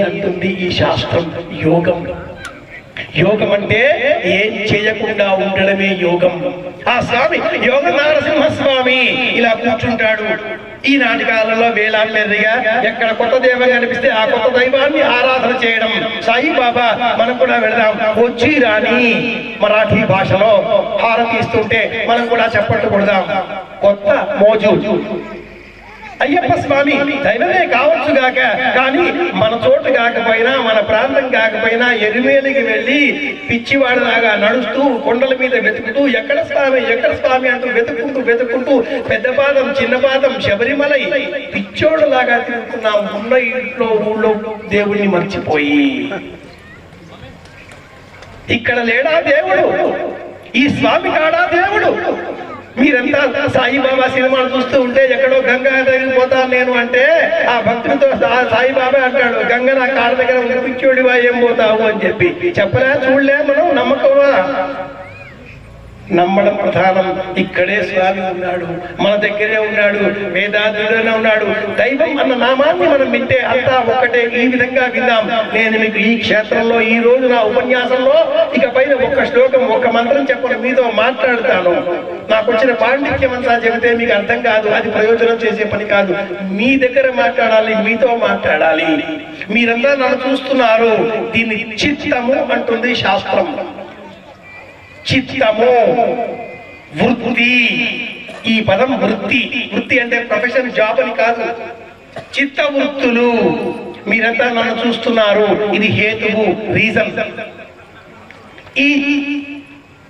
అంటుంది ఈ శాస్త్రం యోగం. యోగం అంటే ఏం చేయకుండా ఉండడమే యోగం. ఆ స్వామి యోగ నరసింహస్వామి ఇలా కూర్చుంటాడు. ఈనాటి కాలంలో వేలాంబెర్రిగా ఎక్కడ కొత్త దైవం కనిపిస్తే ఆ కొత్త దైవాన్ని ఆరాధన చేయడం. సాయిబాబా మనం కూడా వెళదాం, వచ్చి రాని మరాఠీ భాషలో హారతి ఇస్తుంటే మనం కూడా చప్పట్లు కొడదాం. కొత్త మోజు. అయ్యప్ప స్వామి దైవమే కావచ్చుగాక, కానీ మన చోటు కాకపోయినా మన ప్రాంతం కాకపోయినా ఎరుమేలికి వెళ్ళి పిచ్చివాడిలాగా నడుస్తూ కొండల మీద వెతుకుతూ ఎక్కడ స్వామి అంటూ వెతుక్కుంటూ పెద్ద పాదం చిన్న పాదం శబరిమలై పిచ్చోడులాగా తిరుగుతున్నాం. ఉన్న ఇంట్లో ఊళ్ళో దేవుణ్ణి మర్చిపోయి. ఇక్కడ లేడా దేవుడు? ఈ స్వామి కాడా దేవుడు? మీరంతా సాయిబాబా సినిమాలు చూస్తూ ఉంటే ఎక్కడో గంగా దగ్గరికి పోతాను నేను అంటే ఆ భక్తులతో సాయిబాబా అంటాడు, గంగ నా కాళ్ళ దగ్గర పిచ్చోడివా ఏం పోతావు అని చెప్పి చెప్పలే, చూడలే, మనం నమ్మకమా? నమ్మడం ప్రధానం. ఇక్కడే స్వామి ఉన్నాడు, మన దగ్గరే ఉన్నాడు, వేదాంతులోనే ఉన్నాడు. దైవం అన్న నామాన్ని మనం వింటే అంతా ఒక్కటే. ఈ విధంగా విందాం. నేను మీకు ఈ క్షేత్రంలో ఈ రోజు నా ఉపన్యాసంలో ఇక పైన ఒక్క శ్లోకం ఒక్క మంత్రం చెప్పను, మీతో మాట్లాడతాను. నాకు వచ్చిన పాండిత్యం అంతా చెబితే మీకు అర్థం కాదు, అది ప్రయోజనం చేసే పని కాదు. మీ దగ్గర మాట్లాడాలి, మీతో మాట్లాడాలి. మీరంతా నన్ను చూస్తున్నారు. దీన్ని చిత్తము అంటుంది శాస్త్రం. చిత్తము, వృత్తి. ఈ పదం వృత్తి అంటే ప్రొఫెషన్, జాబ్ అని కాదు. చిత్త వృత్తులు. మీరంతా నన్ను చూస్తున్నారు, ఇది హేతువు, రీజన్. ఈ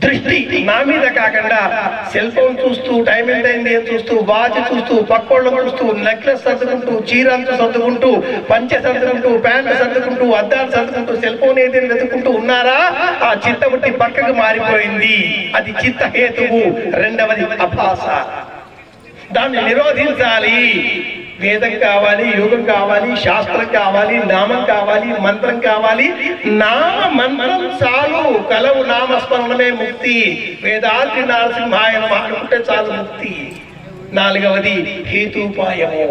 దృష్టి నా మీద కాకుండా సెల్ ఫోన్ చూస్తూ, టైం ఎంత అయింది అని చూస్తూ, వాచ్ చూస్తూ, పక్కోళ్ళు చూస్తూ, నెక్లెస్ సర్దుకుంటూ, చీరంతా సర్దుకుంటూ, పంచె సర్దుకుంటూ, ప్యాంట్ సర్దుకుంటూ, అద్దాలు సర్దుకుంటూ, సెల్ ఫోన్ ఏదైనా వెతుకుంటూ ఉన్నారా? ఆ చిత్తవృత్తి పక్కకు మారిపోయింది. అది చిత్త హేతువు. రెండవది అభాస. దాన్ని నిరోధించాలి. వేదం కావాలి, యోగం కావాలి, శాస్త్రం కావాలి, నామం కావాలి, మంత్రం కావాలి. నామ మంత్రం చాలు, కలవు నామస్మరణమే ముక్తి. వేదాద్రి నరసింహాయ అనుకుంటే చాలు ముక్తి. నాలుగవది హేతుపాయము.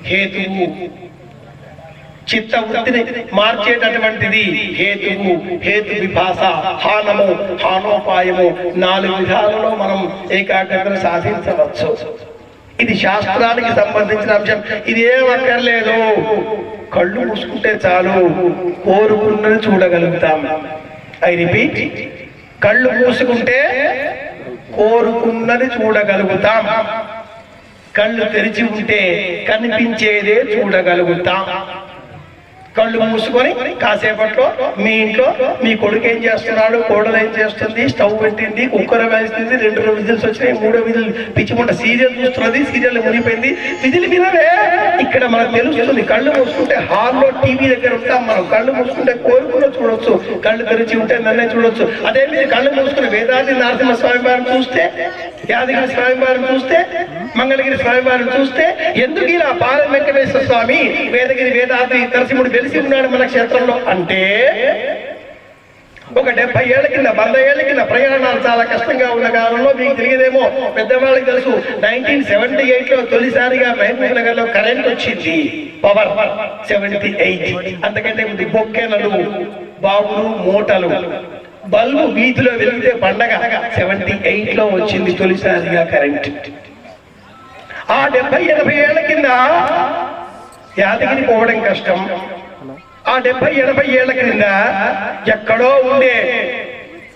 హేతువు చిత్త వృత్తిని మార్చేటటువంటిది హేతువు. హేతు విభాస, హానము, హానోపాయము. 4 విధాలలో మనం ఏకాగ్రతను సాధించవచ్చు. ఇది శాస్త్రానికి సంబంధించిన అంశం. ఇది ఏం అక్కర్లేదు, కళ్ళు మూసుకుంటే చాలు, కోరుకున్నది చూడగలుగుతాం. ఐ రిపీట్, కళ్ళు మూసుకుంటే కోరుకున్నది చూడగలుగుతాం. కళ్ళు తెరిచి ఉంటే కనిపించేదే చూడగలుగుతాం. కళ్ళు మూసుకొని కాసేపట్లో మీ ఇంట్లో మీ కొడుకు ఏం చేస్తున్నాడు, కోడలు ఏం చేస్తుంది, స్టవ్ పెట్టింది, కుక్కర్ వేస్తుంది, 2 విజిల్స్ వచ్చినాయి, 3వ విజిల్ పిచ్చిముంట సీరియల్ చూస్తున్నది, సీరియల్ మునిగిపోయింది, విజిల్ వినవే. ఇక్కడ మనకు తెలుస్తుంది. కళ్ళు మూసుకుంటే హాల్లో టీవీ దగ్గర ఉంటాం మనం. కళ్ళు మూసుకుంటే కోరుకున్న చూడొచ్చు, కళ్ళు తెరిచి ఉంటే నన్నే చూడొచ్చు. అదే మీరు కళ్ళు మూసుకుని వేదాద్రి నరసింహ స్వామి వారిని చూస్తే, యాదగిరి స్వామి వారిని చూస్తే, మంగళగిరి స్వామి వారిని చూస్తే, ఎందుకు ఇలా పాల వెంకటేశ్వర స్వామి వేదగిరి వేదాద్రి నరసింహుడు తెలిసి ఉన్నాడు మన క్షేత్రంలో అంటే, ఒక 70 ఏళ్ల కింద 100 ఏళ్ల కింద ప్రయాణాలు చాలా కష్టంగా ఉన్న కాలంలో మీకు తెలియదేమో, పెద్దవాళ్ళకి తెలుసు, 1978లో తొలిసారిగా మహబూబ్ నగర్ లో కరెంట్ వచ్చింది. పవర్ 78. అంతకంటే ముందు బొక్కెనలు, బావులు, మూటలు, బల్బు వీధిలో వెలిగితే పండగ. 78లో వచ్చింది తొలిసారిగా కరెంట్. ఆ 70-80 ఏళ్ల కింద యాదగిరి పోవడం కష్టం. ఆ 70-80 ఏళ్ల క్రింద ఎక్కడో ఉండే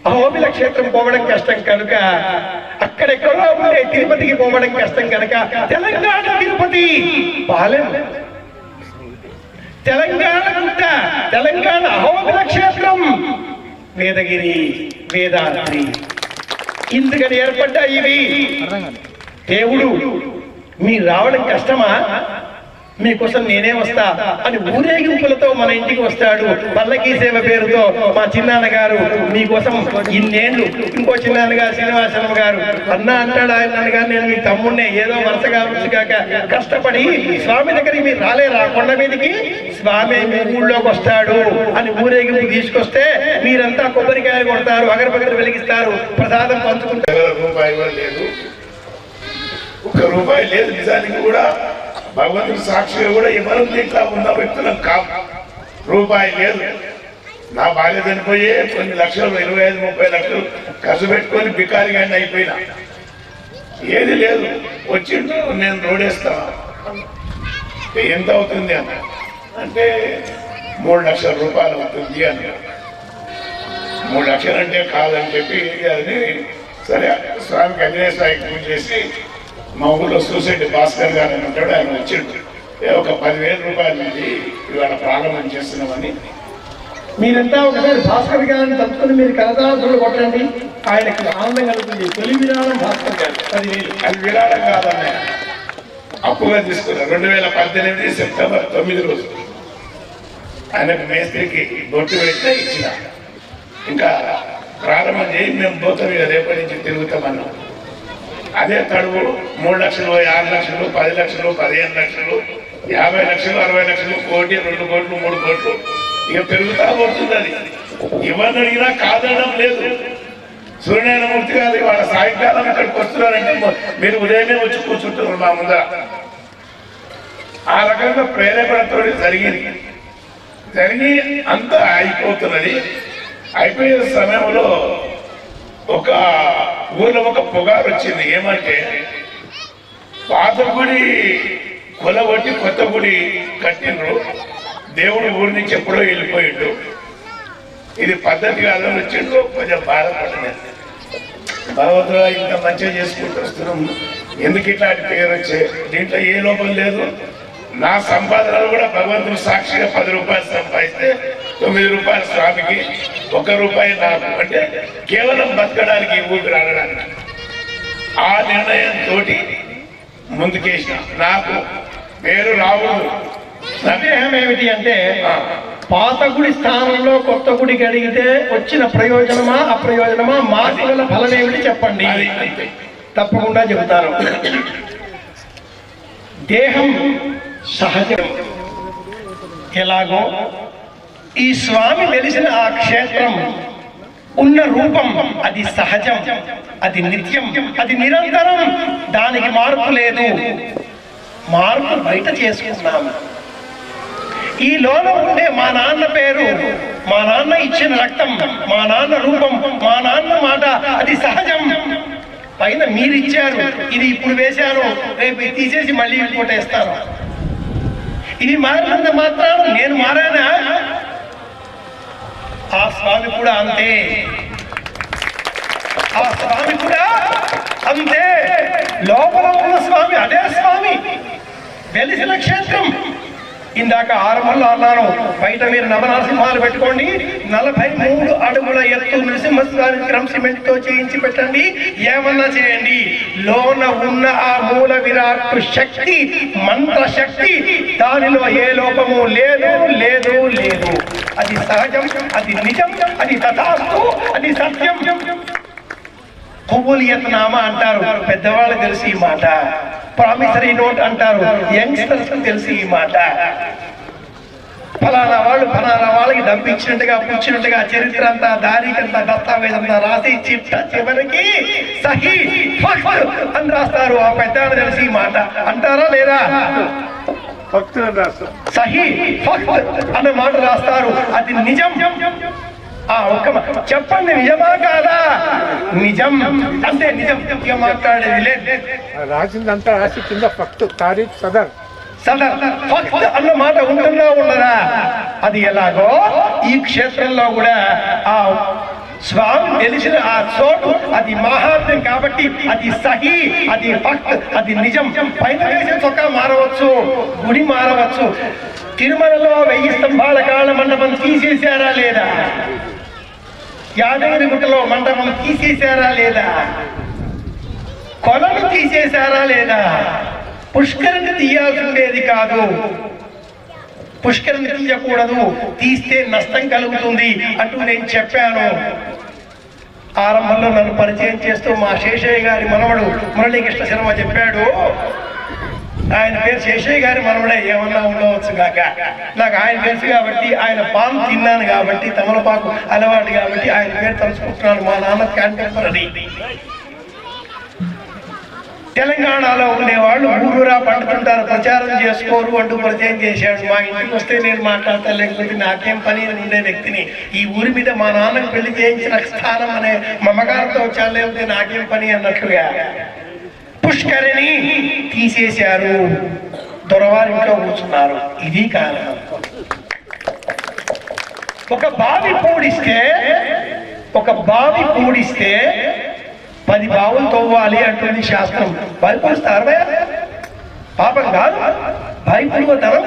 అహోబిల క్షేత్రం పోవడం కష్టం కనుక, అక్కడెక్కడో ఉండే తిరుపతికి పోవడం కష్టం కనుక తెలంగాణ తిరుపతి పాలెం, తెలంగాణ గుట్ట, తెలంగాణ అహోబిల క్షేత్రం వేదగిరి వేదాద్రి. ఇందుకని ఏర్పడ్డాయి ఇవి. దేవుడు మీరు రావడం కష్టమా, మీకోసం నేనే వస్తా అని ఊరేగింపులతో మన ఇంటికి వస్తాడు. పల్లకీ సేవ పేరుతో మా చిన్నాన్నగారు మీకోసం ఇన్నేళ్ళు, ఇంకో చిన్నాన్నగారు శ్రీనివాసరావు గారు అన్న అంటాడు. ఆయన నాన్నగారు నేను మీ తమ్ముడినే, ఏదో వరుసగా వరుసగాక కష్టపడి స్వామి దగ్గరికి మీరు రాలేరా, కొండ మీదకి స్వామి మీ ఊళ్ళోకి వస్తాడు అని ఊరేగింపు తీసుకొస్తే మీరంతా కొబ్బరికాయలు కొడతారు, అగరబత్తులు వెలిగిస్తారు, ప్రసాదం పంచుకుంటారు. ₹1 లేదు. నిజానికి కూడా భగవంతుడు సాక్షిగా కూడా ఎవరు దీంట్లో ఉన్న వ్యక్తులకు కాదు. రూపాయి లేదు. నా భార్య చనిపోయే కొన్ని లక్షలు 25-30 లక్షలు ఖర్చు పెట్టుకొని బికారిగాడిని అయిపోయినా, ఏది లేదు. వచ్చిండు, నేను రోడేస్తాను. ఎంత అవుతుంది అన్న అంటే 3 లక్షల రూపాయలు అవుతుంది అన్నాడు. 3 లక్షలు అంటే కాదని చెప్పి అది సరే స్వామికి ఆంజనేయస్వామికి పూజ చేసి మా ఊళ్ళో సూసైడ్ భాస్కర్ గారు అని ఉంటాడు, ఆయన వచ్చిండు. ఒక 10,000 రూపాయలు ఉంది ఇవాళ ప్రారంభం చేస్తున్నామని. మీరంతా ఒకసారి భాస్కర్ గారిని తప్పుకొని మీరు కరతాళాలు కొట్టండి, ఆయనకి ఆనందం కలుగుతుంది. తొలి విరాళం భాస్కర్ గారు 10,000. అది విరాళం కాదన్న, అప్పుగా తీసుకున్నారు. 2018 సెప్టెంబర్ 9 రోజు ఆయనకు మేస్త్రికి బొట్టు పెట్టినా ఇచ్చిన. ఇంకా ప్రారంభం చేయి, మేము పోతాం ఇక రేపటి నుంచి తిరుగుతామన్నాం. అదే తడువు 3 లక్షలు, 6 లక్షలు, 10 లక్షలు, 15 లక్షలు, 50 లక్షలు, 60 లక్షలు, 1 కోటి, 2 కోట్లు, 3 కోట్లు ఇక పెరుగుతా పోతుంది. అది ఎవరిని అడిగినా కాదనడం లేదు. సూర్యనారాయణమూర్తి గారు వాళ్ళ సాయంకాలం ఇక్కడికి వస్తున్నారంటే మీరు ఉదయమే వచ్చి కూర్చుంటున్నారు మా ముందర. ఆ రకంగా ప్రేరేపణతో జరిగి అంతా అయిపోతున్నది. అయిపోయే సమయంలో ఒక ఊళ్ళో ఒక పొగారు వచ్చింది. ఏమంటే పాత గుడి కొలగొట్టి కొత్త గుడి కట్టిండ్రు, దేవుడు ఊరి నుంచి ఎప్పుడో వెళ్ళిపోయిండు, ఇది పద్ధతి కాదని వచ్చిండు. కొంచెం బాధపడినది. భగవంతుడు ఇంత మంచిగా చేసుకుంటూ వస్తున్నాం, ఎందుకు ఇట్లాంటి పేరు వచ్చే? దీంట్లో ఏ లోపం లేదు. నా సంపాదనలు కూడా భగవంతుడు సాక్షిగా 10 రూపాయలు సంపాదిస్తే 9 రూపాయలు స్వామికి, 1 రూపాయి నాకు. అంటే కేవలం బతకడానికి, ఊపిరి ఆడడానికి. ఆ నిర్ణయంతో ముందుకేసిన. నాకు పేరు రావుడు. సందేహం ఏమిటి అంటే పాత గుడి స్థానంలో కొత్త గుడి కడిగితే వచ్చిన ప్రయోజనమా అప్రయోజనమా, మార్పు వల్ల ఫలం ఏమిటి చెప్పండి. తప్పకుండా చెబుతారు. దేహం సహజం. ఎలాగో ఈ స్వామి వెలిసిన ఆ క్షేత్రం ఉన్న రూపం అది సహజం, అది నిత్యం, అది నిరంతరం, దానికి మార్పు లేదు. మార్పు బయట చేసుకున్నాము. ఈ లోన ఉండే మా నాన్న పేరు, మా నాన్న ఇచ్చిన రక్తం, మా నాన్న రూపం, మా నాన్న మాట, అది సహజం. పైన మీరిచ్చారు, ఇది ఇప్పుడు వేశాను, రేపు తీసేసి మళ్ళీ ఇంకోటి వేస్తాను. ఇది మారినంత మాత్రాన నేను మారానా? ఆ స్వామి కూడా అంతే, ఆ స్వామి కూడా అంతే. లోపల ఉన్న స్వామి అదే స్వామి, వెలిసిన క్షేత్రం. ఇందాక 6 మళ్ళీ అన్నాను, బయట మీరు నవనరసింహాలు పెట్టుకోండి, 43 అడుగుల ఎత్తు నృసింహస్వామి విగ్రహం సిమెంట్తో చేయించి పెట్టండి, ఏమన్నా చేయండి. లోన ఉన్న ఆ మూల విరాట్ శక్తి, మంత్ర శక్తి, దానిలో ఏ లోపము లేదు లేదు లేదు. అది సహజం, అది నిజం, అది తథాస్తు, అది సత్యం. కొవ్వులియతనామా అంటారు, పెద్దవాళ్ళకి తెలిసి ఈ మాట. ప్రామిసరీ నోట్ అంటారు, యంగ్స్టర్స్ తెలిసి ఈ మాట. ఫలానా వాళ్ళకి డబ్బు ఇచ్చినట్టుగా పుచ్చినట్టుగా చరిత్ర అంతా, దారికంతా, దస్తావేజంతా రాసి చిట్ట చివరికి సహీ అని రాస్తారు. ఆ పెద్ద తెలిసి ఈ మాట అంటారా లేదా? సహీ అన్న మాట రాస్తారు, అది నిజం. చెప్పండి, నిజమా కాదా? నిజం అంటే నిజం, మాట్లాడేది లేదు. రాసిందంతా రాసి కింద ఫక్త్ తారీఖ్ సదర్ అన్న మాట ఉంటుందా ఉండదా? అది ఎలాగో ఈ క్షేత్రంలో కూడా ఆ స్వామి తెలిసిన ఆ చోటు, అది మహాత్మ్యం కాబట్టి అది సహీ, అది ఫక్త్, అది నిజం. పైన వేసే చొక్కా మారవచ్చు, గుడి మారవచ్చు. తిరుమలలో 1000 స్తంభాల కాళ్ళ మండపం తీసేశారా లేదా? యాదగిరిగుట్టలో మండపం తీసేశారా లేదా? కొలను తీసేశారా లేదా? పుష్కరిని తీయాల్సి ఉండేది కాదు, పుష్కరిని తీయకూడదు, తీస్తే నష్టం కలుగుతుంది అంటూ నేను చెప్పాను. ఆరంభంలో నన్ను పరిచయం చేస్తూ మా శేషయ్య గారి మనవడు మురళీకృష్ణ శర్మ చెప్పాడు, ఆయన పేరు శేషయ్య గారి మనవడే, ఏమన్నా ఉండవచ్చు కాక. నాకు ఆయన తెలుసు కాబట్టి, ఆయన పాలు తిన్నాను కాబట్టి, తమలపాకు అలవాటు కాబట్టి ఆయన పేరు తలుచుకుంటున్నాను. మా నాన్న క్యాంటెంపరీ. తెలంగాణలో ఉండేవాళ్ళు ఊరూరా పండుతుంటారు, ప్రచారం చేసుకోరు అంటూ పరిచయం చేశాడు. మా ఇంటికి వస్తే నేను మాట్లాడతా, లేకపోతే నాకేం పని అని ఉండే వ్యక్తిని ఈ ఊరి మీద మా నాన్నకు పెళ్లి చేయించిన స్థానం అనే మమకారంతో వచ్చాను, లేకపోతే నాకేం పని అన్నట్లుగా పుష్కరిణి తీసేశారు, దొరవారింట్లో కూర్చున్నారు. ఇది కారణం. ఒక బావి పూడిస్తే 10 బావులు తవ్వాలి అంటుంది శాస్త్రం. బావి పూడుస్తారు పాపం కాదు, బావి పూడుతారు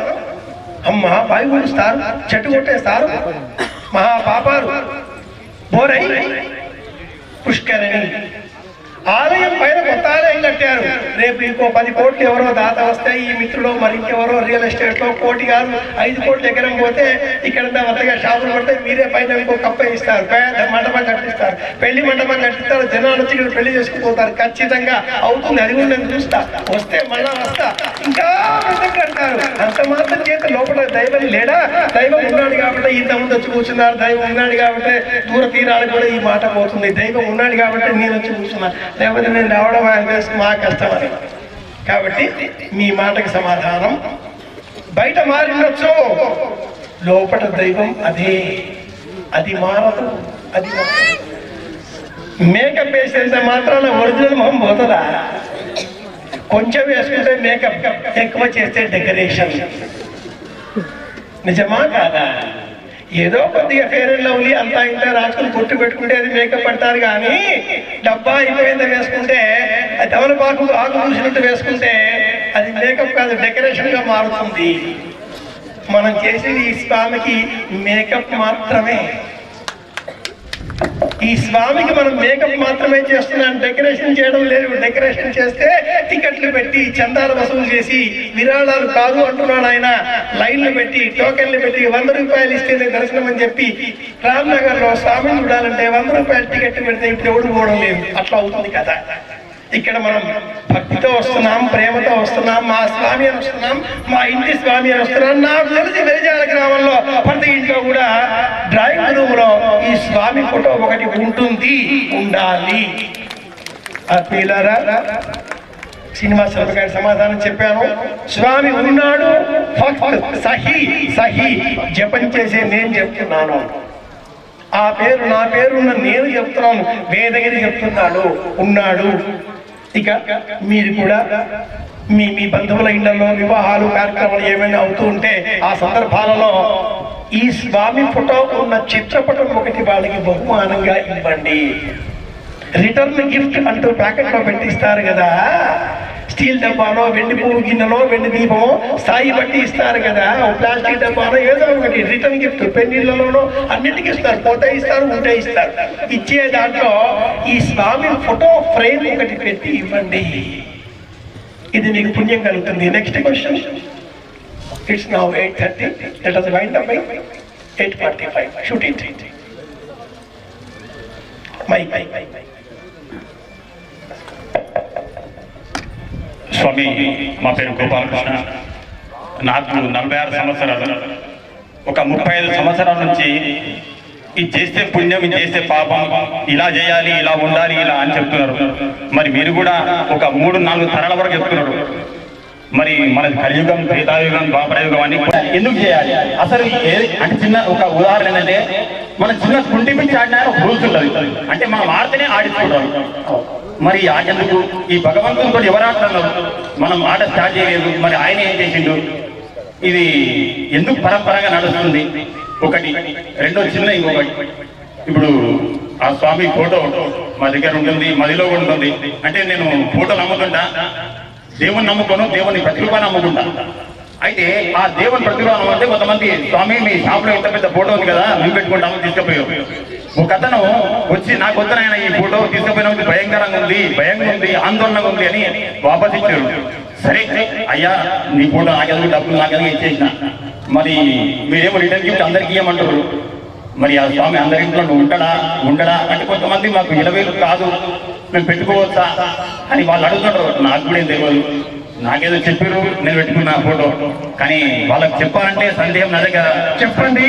అమ్మ, బావి పూడుస్తారు, చెట్టు కొట్టేస్తారు, మహా పాపాలు. బోరై పుష్కరిణి ఆలయం పైన కొత్త ఆలయం కట్టారు. రేపు ఇంకో 10 కోట్లు ఎవరో దాత వస్తే ఈ మిత్రులు మరి ఇంకెవరో రియల్ ఎస్టేట్ లో 1 కోటి కాదు 5 కోట్ల ఎకరం పోతే ఇక్కడ వద్దగా షాపులు పడితే మీరే పైన ఇంకో కప్ప ఇస్తారు, పెద్ద మండపం కట్టిస్తారు, పెళ్లి మండపం కట్టిస్తారు, జనాలు వచ్చి ఇక్కడ పెళ్లి చేసుకుపోతారు. ఖచ్చితంగా అవుతుంది, అది కూడా నేను చూస్తా, వస్తే మళ్ళా వస్తా, ఇంకా కడతారు. అంత మాత్రం చేత లోపల దైవం లేడా? దైవం ఉన్నాడు కాబట్టి ఇంతమంది వచ్చి కూర్చున్నారు, దైవం ఉన్నాడు కాబట్టి దూర తీరాలకు కూడా ఈ మాట పోతుంది, దైవం ఉన్నాడు కాబట్టి నేను వచ్చి కూర్చున్నా, లేకపోతే నేను రావడం మా కష్టం అని. కాబట్టి మీ మాటకి సమాధానం, బయట మారినొచ్చు, లోపల దైవం అదే, అది మారదు, అది మేకప్ వేసేంత మాత్రాన ఒరిజినల్ మొహం పోతుందా? కొంచెం వేసుకుంటే మేకప్, ఎక్కువ చేస్తే డెకరేషన్. నిజమా కాదా? ఏదో కొద్దిగా ఫేర్ అండ్ లవ్లీ అంతా ఇంత రాసుకుని పొట్టు పెట్టుకుంటే అది మేకప్ అంటారు, కానీ డబ్బా అయిపోయింత వేసుకుంటే, అది తమలపాకు ఆకు చూసినట్టు వేసుకుంటే అది మేకప్ కాదు, డెకరేషన్ గా మారుతుంది. మనం చేసేది ఈ స్వామికి మేకప్ మాత్రమే. ఈ స్వామికి మనం మేకప్ మాత్రమే చేస్తున్నాం, డెకరేషన్ చేయడం లేదు. డెకరేషన్ చేస్తే టికెట్లు పెట్టి చందాలు వసూలు చేసి విరాళాలు కాదు అంటున్నాడు ఆయన. లైన్లు పెట్టి టోకెన్లు పెట్టి 100 రూపాయలు ఇస్తేనే దర్శనం అని చెప్పి రామ్నగర్ లో స్వామిని చూడాలంటే 100 రూపాయలు టికెట్ పెడితే ఇప్పుడు ఎవడు పోవడం లేదు. అట్లా అవుతుంది కదా. ఇక్కడ మనం భక్తితో వస్తున్నాం, ప్రేమతో వస్తున్నాం, మా స్వామి అని వస్తున్నాం, మా ఇంటి స్వామి అని వస్తున్నాం. నాకు తెలిసి వెలిజాల గ్రామంలో ప్రతి ఇంట్లో కూడా డ్రాయింగ్ రూమ్ లో ఈ స్వామి ఫోటో ఒకటి ఉంటుంది, ఉండాలి. ఆత్మీయులారా, శ్రీనివాస శర్మ గారి సమాధానం చెప్పాను. స్వామి ఉన్నాడు, సహీ జపం చేసే నేను చెప్తున్నాను. ఆ పేరు నా పేరున్న నేను చెప్తున్నాను, వేదగిరి చెప్తున్నాడు, ఉన్నాడు. ఇక మీరు కూడా మీ బంధువుల ఇళ్లలో వివాహాలు కార్యక్రమాలు ఏమైనా అవుతూ ఉంటే ఆ సందర్భాలలో ఈ స్వామి ఫోటో ఉన్న చిత్రపటం ఒకటి వాళ్ళకి బహుమానంగా ఇవ్వండి. రిటర్న్ గిఫ్ట్ అంటూ ప్యాకెట్ లో పెట్టిస్తారు కదా, స్టీల్ డబ్బాలో, వెండి పువ్వు గిన్నెలో, వెండి దీపమో స్థాయి బట్టి ఇస్తారు కదా, ప్లాస్టిక్ డబ్బాలో ఏదో ఒకటి రిటర్న్ గిఫ్ట్. పెళ్లిళ్లలోనో అన్నిటికీ ఇస్తారు, పోతే ఇస్తారు, ఉంటే ఇస్తారు. ఇచ్చే దాంట్లో ఈ స్వామి ఫోటో ఫ్రేమ్ ఒకటి పెట్టి ఇవ్వండి, ఇది మీకు పుణ్యం కలుగుతుంది. Next question. It's now 8:30. Let us wind up by 8:45. Shoot it. Mike. స్వామి, మా పేరు గోపాలకృష్ణ. నాకు 46 సంవత్సరాలు. ఒక 35 సంవత్సరాల నుంచి ఇది చేస్తే పుణ్యం, ఇది చేస్తే పాపం, ఇలా చేయాలి, ఇలా ఉండాలి, ఇలా అని చెప్తున్నారు. మరి మీరు కూడా ఒక 3-4 తరాల వరకు చెప్తున్నారు. మరి మన కలియుగం, త్రేతాయుగం, ద్వాపరయుగం అని ఎందుకు చేయాలి అసలు? అంటే చిన్న ఒక ఉదాహరణ ఏంటంటే, మన చిన్న కుంటి పిచ్చి ఆడినా ఒక రూల్స్ ఉంటుంది. అంటే మనం ఆడితేనే ఆడిపోవడం. మరి ఆటెందుకు? ఈ భగవంతునితో ఎవరు ఆడుతున్నారు? మనం ఆట స్టార్ట్ చేయలేదు, మరి ఆయన ఏం చేసిండు? ఇది ఎందుకు పరంపరగా నడుస్తుంది? ఒకటి. రెండో చిన్న ఇంకొకటి, ఇప్పుడు ఆ స్వామి ఫోటో మా దగ్గర ఉంటుంది, మదిలో ఉంటుంది. అంటే నేను ఫోటోలు అమ్ముతుంటా, దేవుని నమ్ముకోను, దేవుని ప్రతిరూప నమ్ముకుంటా. అయితే ఆ దేవుని ప్రతిరూప అంటే కొంతమంది, స్వామి మీ షాప్లో ఇంత పెద్ద ఫోటో ఉంది కదా, మేము పెట్టుకుంటాము, తీసుకుపోయాం. ఒక అతను వచ్చి, నాకు వద్దు ఆయన ఈ ఫోటో తీసుకుపోయిన భయంకరంగా ఉంది, భయంగా ఉంది, ఆందోళనగా ఉంది అని వాపస్ ఇచ్చారు. సరే అయ్యా, నీ ఫోటో నాకెందుకు, డబ్బులు నాకెందుకు ఇచ్చేసిన, మరి మీరేమో రిటర్న్ గిఫ్ట్ అందరికీ ఇవ్వమంటారు. మరి ఆ స్వామి అందరి ఇంట్లో ఉండడా అంటే కొంతమంది మాకు 20,000 కాదు, మేము పెట్టుకోవచ్చా అని వాళ్ళు అడుగుతుంటారు. నాకు కూడా ఏం తెలియదు, నాకేదో చెప్పారు, నేను పెట్టుకున్నా ఫోటో. కానీ వాళ్ళకి చెప్పాలంటే సందేహం నా దగ్గర. చెప్పండి.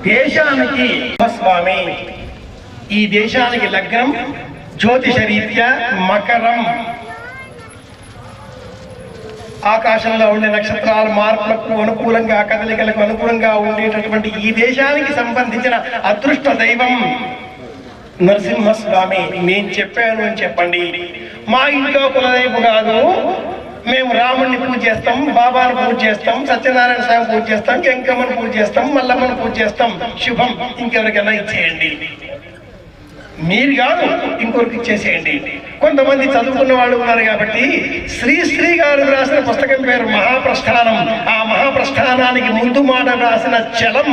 దేశానికి స్వామి, ఈ దేశానికి లగ్నం జ్యోతిష రీత్యా మకరం. ఆకాశంలో ఉండే నక్షత్రాల మార్పులకు అనుకూలంగా, కదలికలకు అనుకూలంగా ఉండేటటువంటి ఈ దేశానికి సంబంధించిన అదృష్ట దైవం నరసింహస్వామి. నేను చెప్పాను అని చెప్పండి. మా ఇంట్లో కులదైవం కాదు, మేము రాముడిని పూజ చేస్తాం, బాబాను పూజ చేస్తాం, సత్యనారాయణ స్వామి పూజ చేస్తాం, వెంకమ్మను పూజ చేస్తాం, మల్లమ్మను పూజ చేస్తాం. శుభం. ఇంకెవరికైనా ఇచ్చేయండి. మీరు కాదు, ఇంకొకరికి ఇచ్చేసేయండి. కొంతమంది చదువుకున్న వాళ్ళు ఉన్నారు కాబట్టి శ్రీ గారు రాసిన పుస్తకం పేరు మహాప్రస్థానం. ఆ మహాప్రస్థానానికి ముందు మాట రాసిన చలం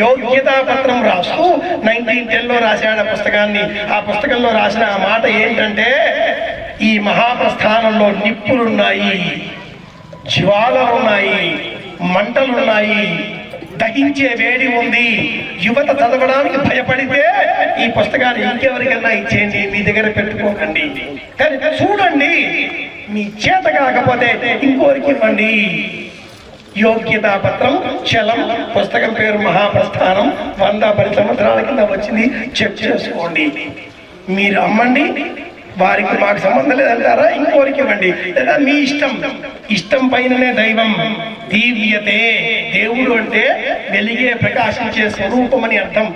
యోగ్యతా పత్రం రాస్తూ 1910లో రాశాడు ఆ పుస్తకాన్ని. ఆ పుస్తకంలో రాసిన ఆ మాట ఏంటంటే, ఈ మహాప్రస్థానంలో నిప్పులున్నాయి, జ్వాలలున్నాయి, మంటలున్నాయి, దహించే వేడి ఉంది. యువత చదవడానికి భయపడితే ఈ పుస్తకాన్ని ఇంకెవరికన్నా ఇచ్చేయండి, మీ దగ్గర పెట్టుకోకండి. కానీ చూడండి, మీ చేత కాకపోతే ఇంకోరికి ఇవ్వండి. యోగ్యతా పత్రం చలం, పుస్తకం పేరు మహాప్రస్థానం. 110 సంవత్సరాల కింద వచ్చింది. చెక్ చేసుకోండి. మీరు అమ్మండి, వారికి మాకు సంబంధం లేదంటారా, ఇంకోరికి ఇవ్వండి. లేదా మీ ఇష్టం. ఇష్టం పైననే దైవం. దివ్యతే, దేవుడు అంటే వెలిగే, ప్రకాశించే స్వరూపం అని అర్థం.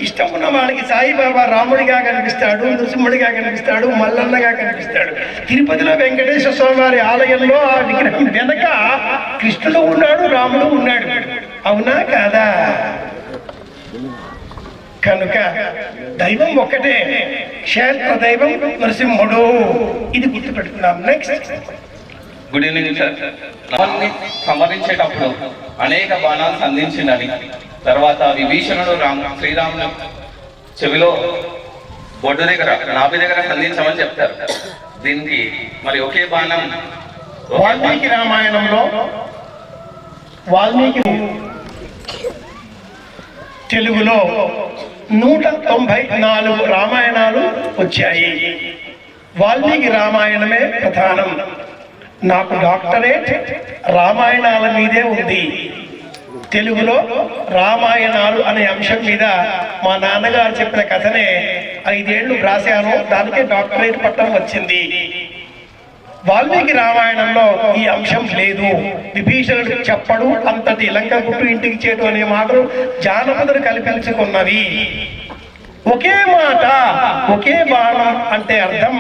ఇష్టం ఉన్న వాడికి సాయిబాబా రాముడిగా కనిపిస్తాడు, నృసింహుడిగా కనిపిస్తాడు, మల్లన్నగా కనిపిస్తాడు. తిరుపతిలో వెంకటేశ్వర స్వామి వారి ఆలయంలో ఆ విగ్రహం వెనక కృష్ణుడు ఉన్నాడు, రాముడు ఉన్నాడు. అవునా కాదా? కనుక దైవం ఒక్కటే, క్షేత్ర దైవం నరసింహుడు. ఇది గుర్తుపెట్టుకున్నాం. నెక్స్ట్. Good evening sir. రాముని సంహరించేటప్పుడు అనేక బాణాలు సంధించిందని, తర్వాత విభీషణుడు శ్రీరాముని చెవిలో బొడ్డు దగ్గర, నాభి దగ్గర సంధించమని చెప్తారు. దీనికి మరి ఒకే బాణం వాల్మీకి రామాయణంలో వాల్మీకి తెలుగులో 194 రామాయణాలు వచ్చాయి. వాల్మీకి రామాయణమే ప్రధానం. నాకు డాక్టరేట్ రామాయణాల మీదే ఉంది. తెలుగులో రామాయణాలు అనే అంశం మీద మా నాన్నగారు చెప్పిన కథనే 5 ఏళ్ళు రాశాను. దానికే డాక్టరేట్ పట్టం వచ్చింది. వాల్మీకి రామాయణంలో ఈ అంశం లేదు. విభీషణుడు చెప్పడు, అంతటి లంక గుట్టు ఇంటికి చేటు అనే మాటలు జానపదులు కల్పించుకున్నవి. ఒకే మాట, ఒకే బాణం అంటే అర్థం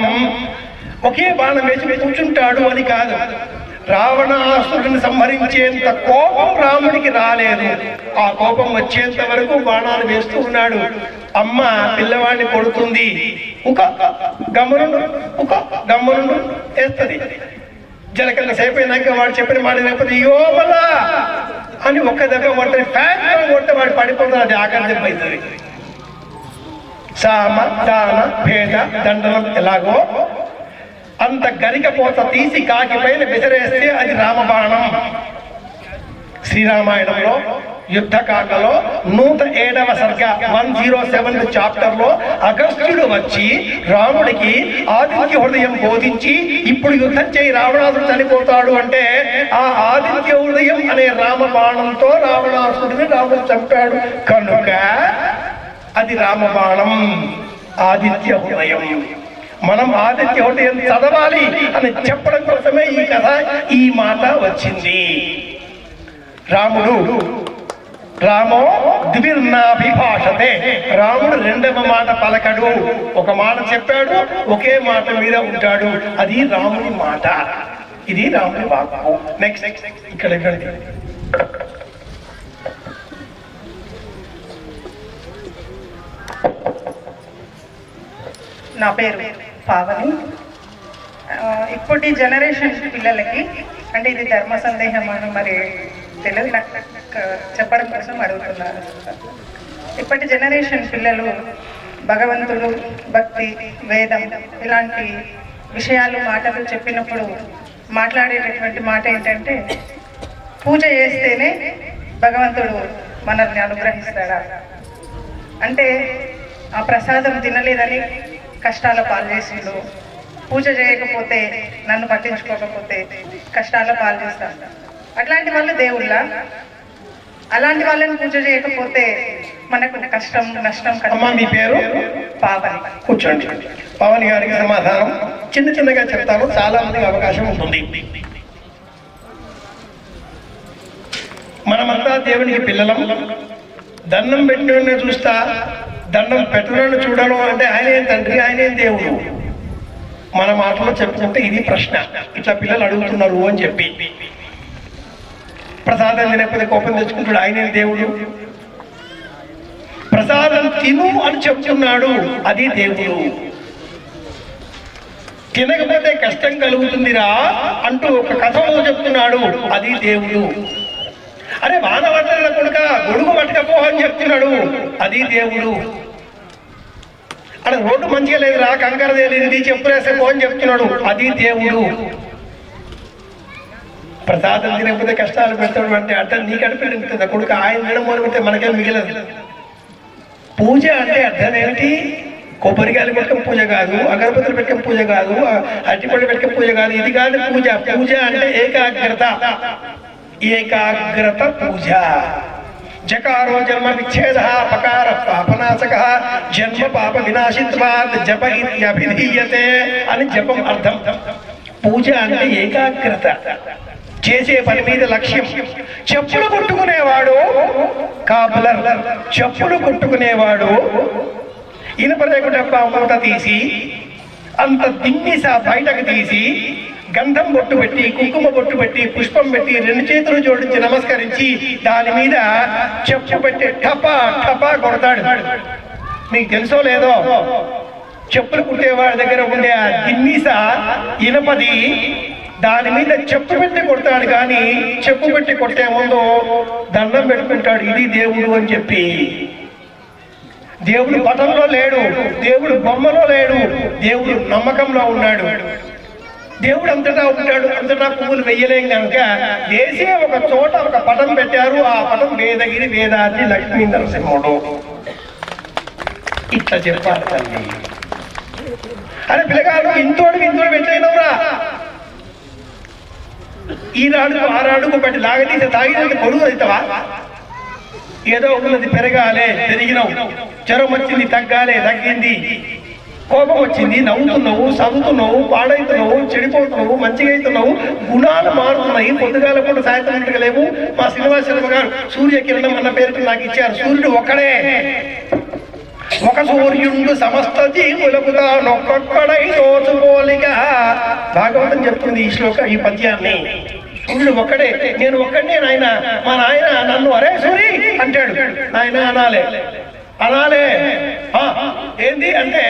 ఒకే బాణం వేసి కూర్చుంటాడు అని కాదు. రావణాసురుడిని సంహరించేంత కోపం రాముడికి రాలేదు. ఆ కోపం వచ్చేంత వరకు బాణాలు వేస్తూ ఉన్నాడు. అమ్మ పిల్లవాడిని కొడుతుంది, ఒక గమ్మునుండు వేస్తుంది. జలకన్నా సేపు అయినాక వాడు చెప్పిన మాట లేకపోతే యోమల అని ఒక్క దెబ్బ కొడుతుంది. ఫ్యాన్ కొడితే వాడు పడిపోతుంది. అది ఆకలి దెబ్బ అవుతుంది. సామ దాన భేద దండనం ఎలాగో అంత గరికపోత తీసి కాకి పైన విసిరేస్తే అది రామబాణం. శ్రీరామాయణంలో యుద్ధకాండలో 107వ సర్గ 107th చాప్టర్లో అగస్త్యుడు వచ్చి రాముడికి ఆదిత్య హృదయం బోధించి ఇప్పుడు యుద్ధం చేయి, రావణాసుడు చనిపోతాడు అంటే ఆ ఆదిత్య హృదయం అనే రామబాణంతో రావణాసుడిని రాముడు చంపాడు. కనుక అది రామబాణం, ఆదిత్య హృదయం. మనం ఆదిత్య హృదయం చదవాలి అని చెప్పడం కోసమే ఈ కథ, ఈ మాట వచ్చింది. రామో ద్విర్నాభిభాషతే, రాముడు రెండవ మాట పలకడు. ఒక మాట చెప్పాడు, ఒకే మాట మీద ఉంటాడు. అది రాముడి మాట, ఇది రాముడి వాక్కు. నెక్స్ట్ ఇక్కడ నా పేరు పావని. ఇప్పటి జనరేషన్ పిల్లలకి అంటే ఇది ధర్మ సందేహం అని మరి తెలియదు, నాకు చెప్పడం కోసం అడుగుతున్నాను. ఇప్పటి జనరేషన్ పిల్లలు భగవంతుడు, భక్తి, వేదం ఇలాంటి విషయాలు మాటలు చెప్పినప్పుడు మాట్లాడేటటువంటి మాట ఏంటంటే పూజ చేస్తేనే భగవంతుడు మనల్ని అనుగ్రహిస్తాడా అంటే, ఆ ప్రసాదం తినలేదని కష్టాల పాలు చేసిండు, పూజ చేయకపోతే నన్ను పట్టించుకోకపోతే కష్టాల పాలు చేస్తాను. అట్లాంటి వాళ్ళు దేవుళ్ళ, అలాంటి వాళ్ళని పూజ చేయకపోతే మనకు కష్టం నష్టం కదా. మీ పేరు? పావని. కూర్చోండి. పవన్ గారికి సమాధానం చిన్నగా చెప్తాను, చాలా మందికి అవకాశం ఉంటుంది. మనమంతా దేవునికి పిల్లలం. దండం పెట్టిన చూస్తా, దండం పెట్టిన చూడడం అంటే ఆయన ఏం తండ్రి, ఆయన ఏం దేవుడు? మన మాటలో చెప్పుకుంటే ఇది ప్రశ్న. ఇట్లా పిల్లలు అడుగుతున్నారు అని చెప్పి ప్రసాదం తినకపోతే కోపం తెచ్చుకుంటాడు, ఆయనే దేవుడు. ప్రసాదం తిను అని చెప్తున్నాడు, అది దేవుడు. తినకపోతే కష్టం కలుగుతుందిరా అంటూ ఒక కథలో చెప్తున్నాడు, అది దేవుడు. అరే వాన పట్టిన కొడుక గొడుగు పట్టకపో అని చెప్తున్నాడు, అది దేవుడు. అరే రోడ్డు మంచిగా లేదురా, కంకర తేలింది, చెప్పులేసే పో అని చెప్తున్నాడు, అది దేవుడు. ప్రసాదం తినకపోతే కష్టాలు పెడతాడు అంటే అర్థం నీకు అనిపెడుతుంది కొడుకు, ఆయన తినడం మొదలు పెడితే మనకేం మిగిలదు. పూజ అంటే అర్థం ఏంటి? కొబ్బరికాయలు పెట్టుకుని పూజ కాదు, అగరబత్తులు పెట్టుకుని పూజ కాదు, అరటిపళ్ళు పెట్టుకుని పూజ కాదు, ఇది కాదు పూజ. పూజ అంటే ఏకాగ్రత, ఏకాగ్రత పూజ. జకారో జన్మ విచ్ఛేద పకార పాపనాశక జన్మ పాప వినాశిత్వాత్ జప ఇత్యభిధీయతే అని జపం అర్థం. పూజ అంటే ఏకాగ్రత, చేసే పని మీద లక్ష్యం. చెప్పులు కొట్టుకునేవాడు కాపులర్, చెప్పులు కొట్టుకునేవాడు ఇనుప రేకు డబ్బా మూట తీసి అంత దిమ్మిస బయటకు తీసి గంధం బొట్టు పెట్టి, కుంకుమ బొట్టు పెట్టి, పుష్పం పెట్టి, 2 చేతులు జోడించి నమస్కరించి దాని మీద చెప్పు పెట్టి టపా టపా కొడతాడు. మీకు తెలుసో లేదో, చెప్పులు కుట్టేవాడి దగ్గర ఉండే ఆ దిమ్మిస ఇనపది, దాని మీద చెప్పు పెట్టి కొడతాడు. కానీ చెప్పు పెట్టి కొట్టే ముందు దండం పెట్టుకుంటాడు, ఇది దేవుడు అని చెప్పి. దేవుడు పటంలో లేడు, దేవుడు బొమ్మలో లేడు, దేవుడు నమ్మకంలో ఉన్నాడు. దేవుడు అంతటా ఉంటాడు, అంతటా పువ్వులు వెయ్యలేం కనుక వేసే ఒక చోట ఒక పటం పెట్టారు. ఆ పటం వేదగిరి వేదాద్రి లక్ష్మీ నరసింహుడు. ఇట్లా చెప్పాలి తల్లి. అరే పిల్లగాడు ఇంతోడు పెట్టలేనవురా, ఈనాడుకు ఆనాడుకు బట్టి లాగతీసి తాగినంత పొడుగు అవుతావా? ఏదో ఉన్నది పెరగాలే, పెరిగినావు. జ్వరం వచ్చింది తగ్గాలే, తగ్గింది. కోపం వచ్చింది, నవ్వుతున్నావు, చదువుతున్నావు, పాడైతున్నావు, చెడిపోతున్నావు, మంచిగా అవుతున్నావు, గుణాలు మారుతున్నాయి. పొద్దుగాల పూట సాయంత్రం ఇంటికి లేవు. మా శ్రీనివాస శర్మ గారు సూర్యకిరణం అన్న పేరుతో నాకు ఇచ్చారు. సూర్యుడు ఒక్కడే, ఒక సూర్యుడు సమస్త జీవులకు తానొక్కడై దోచుకోలిక. భాగవతం చెప్తుంది ఈ పద్యాన్ని. సూర్యుడు ఒక్కడే, నేను ఒక్కడే నాయన. మా నాయన నన్ను అరే సూరి అంటాడు, నాయన అనాలే ఏంది అంటే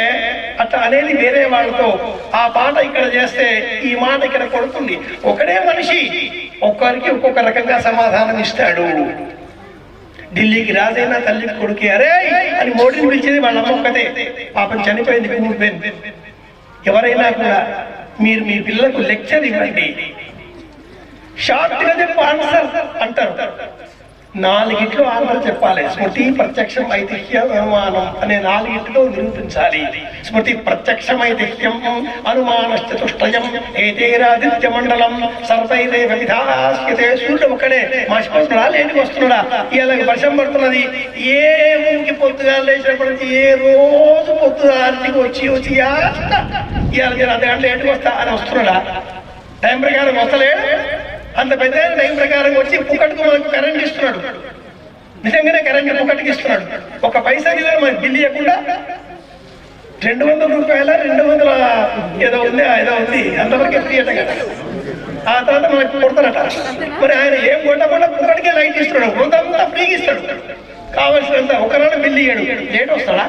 అట్లా అనేది వేరే వాళ్ళతో. ఆ పాట ఇక్కడ చేస్తే ఈ మాట ఇక్కడ కొడుతుంది. ఒకడే మనిషి ఒక్కరికి ఒక్కొక్క రకంగా సమాధానం ఇస్తాడు. ఢిల్లీకి రాజైనా తల్లికి కొడుకు అరే అని మోడీని పిలిచేది వాళ్ళ అమ్మ ఒక్కతే. పాపం చనిపోయింది, కూలిపోయింది. ఎవరైనా కూడా మీరు మీ పిల్లలకు లెక్చర్ ఇవ్వండి, షార్ట్ గా చెప్పు ఆన్సర్ అంటారు. 4 ఆన్సర్ చెప్పాలి. స్మృతి, ప్రత్యక్షం, ఐతిహ్యం, అనుమానం అనే 4 నిరూపించాలి. స్మృతి, ప్రత్యక్షం, ఐతిహ్యం, అనుమానశ్చతుష్టయం ఏతేరాదిత్య మండలం సర్వైదే విధాస్యతే. సూర్యుడు ఒక్కడే, మాసిపోతున్నాడా, లేటికి వస్తున్నాడా, ఇవాళ వర్షం పడుతున్నది, ఏ ఊరికి పొద్దుగా లేచినప్పటి ఏ రోజు పొద్దుగారికి వచ్చి ఇవాళ నేను 1 గంట లేటికి వస్తా అని వస్తున్నాడా? టైం ప్రకారం వస్తలేడు. అంత పెద్ద టైం ప్రకారం వచ్చి పుక్కటికి మనకు కరెంట్ ఇస్తున్నాడు. నిజంగానే కరెంట్ పుక్కటికి ఇస్తున్నాడు. 1 పైసా మనకి బిల్లు ఇవ్వకుండా 200 రూపాయల 200 ఏదో ఉంది అంతవరకే ఫ్రీ అట కదా. ఆ తర్వాత మనకు కొడతారట. మరి ఆయన ఏం కొట్టకుండా పుక్కటికే లైట్ ఇస్తున్నాడు, కొంత ఫ్రీగా ఇస్తాడు. కావాల్సినంత ఒకనాడు బిల్లు ఇయ్యాడు, లేట్ వస్తాడా?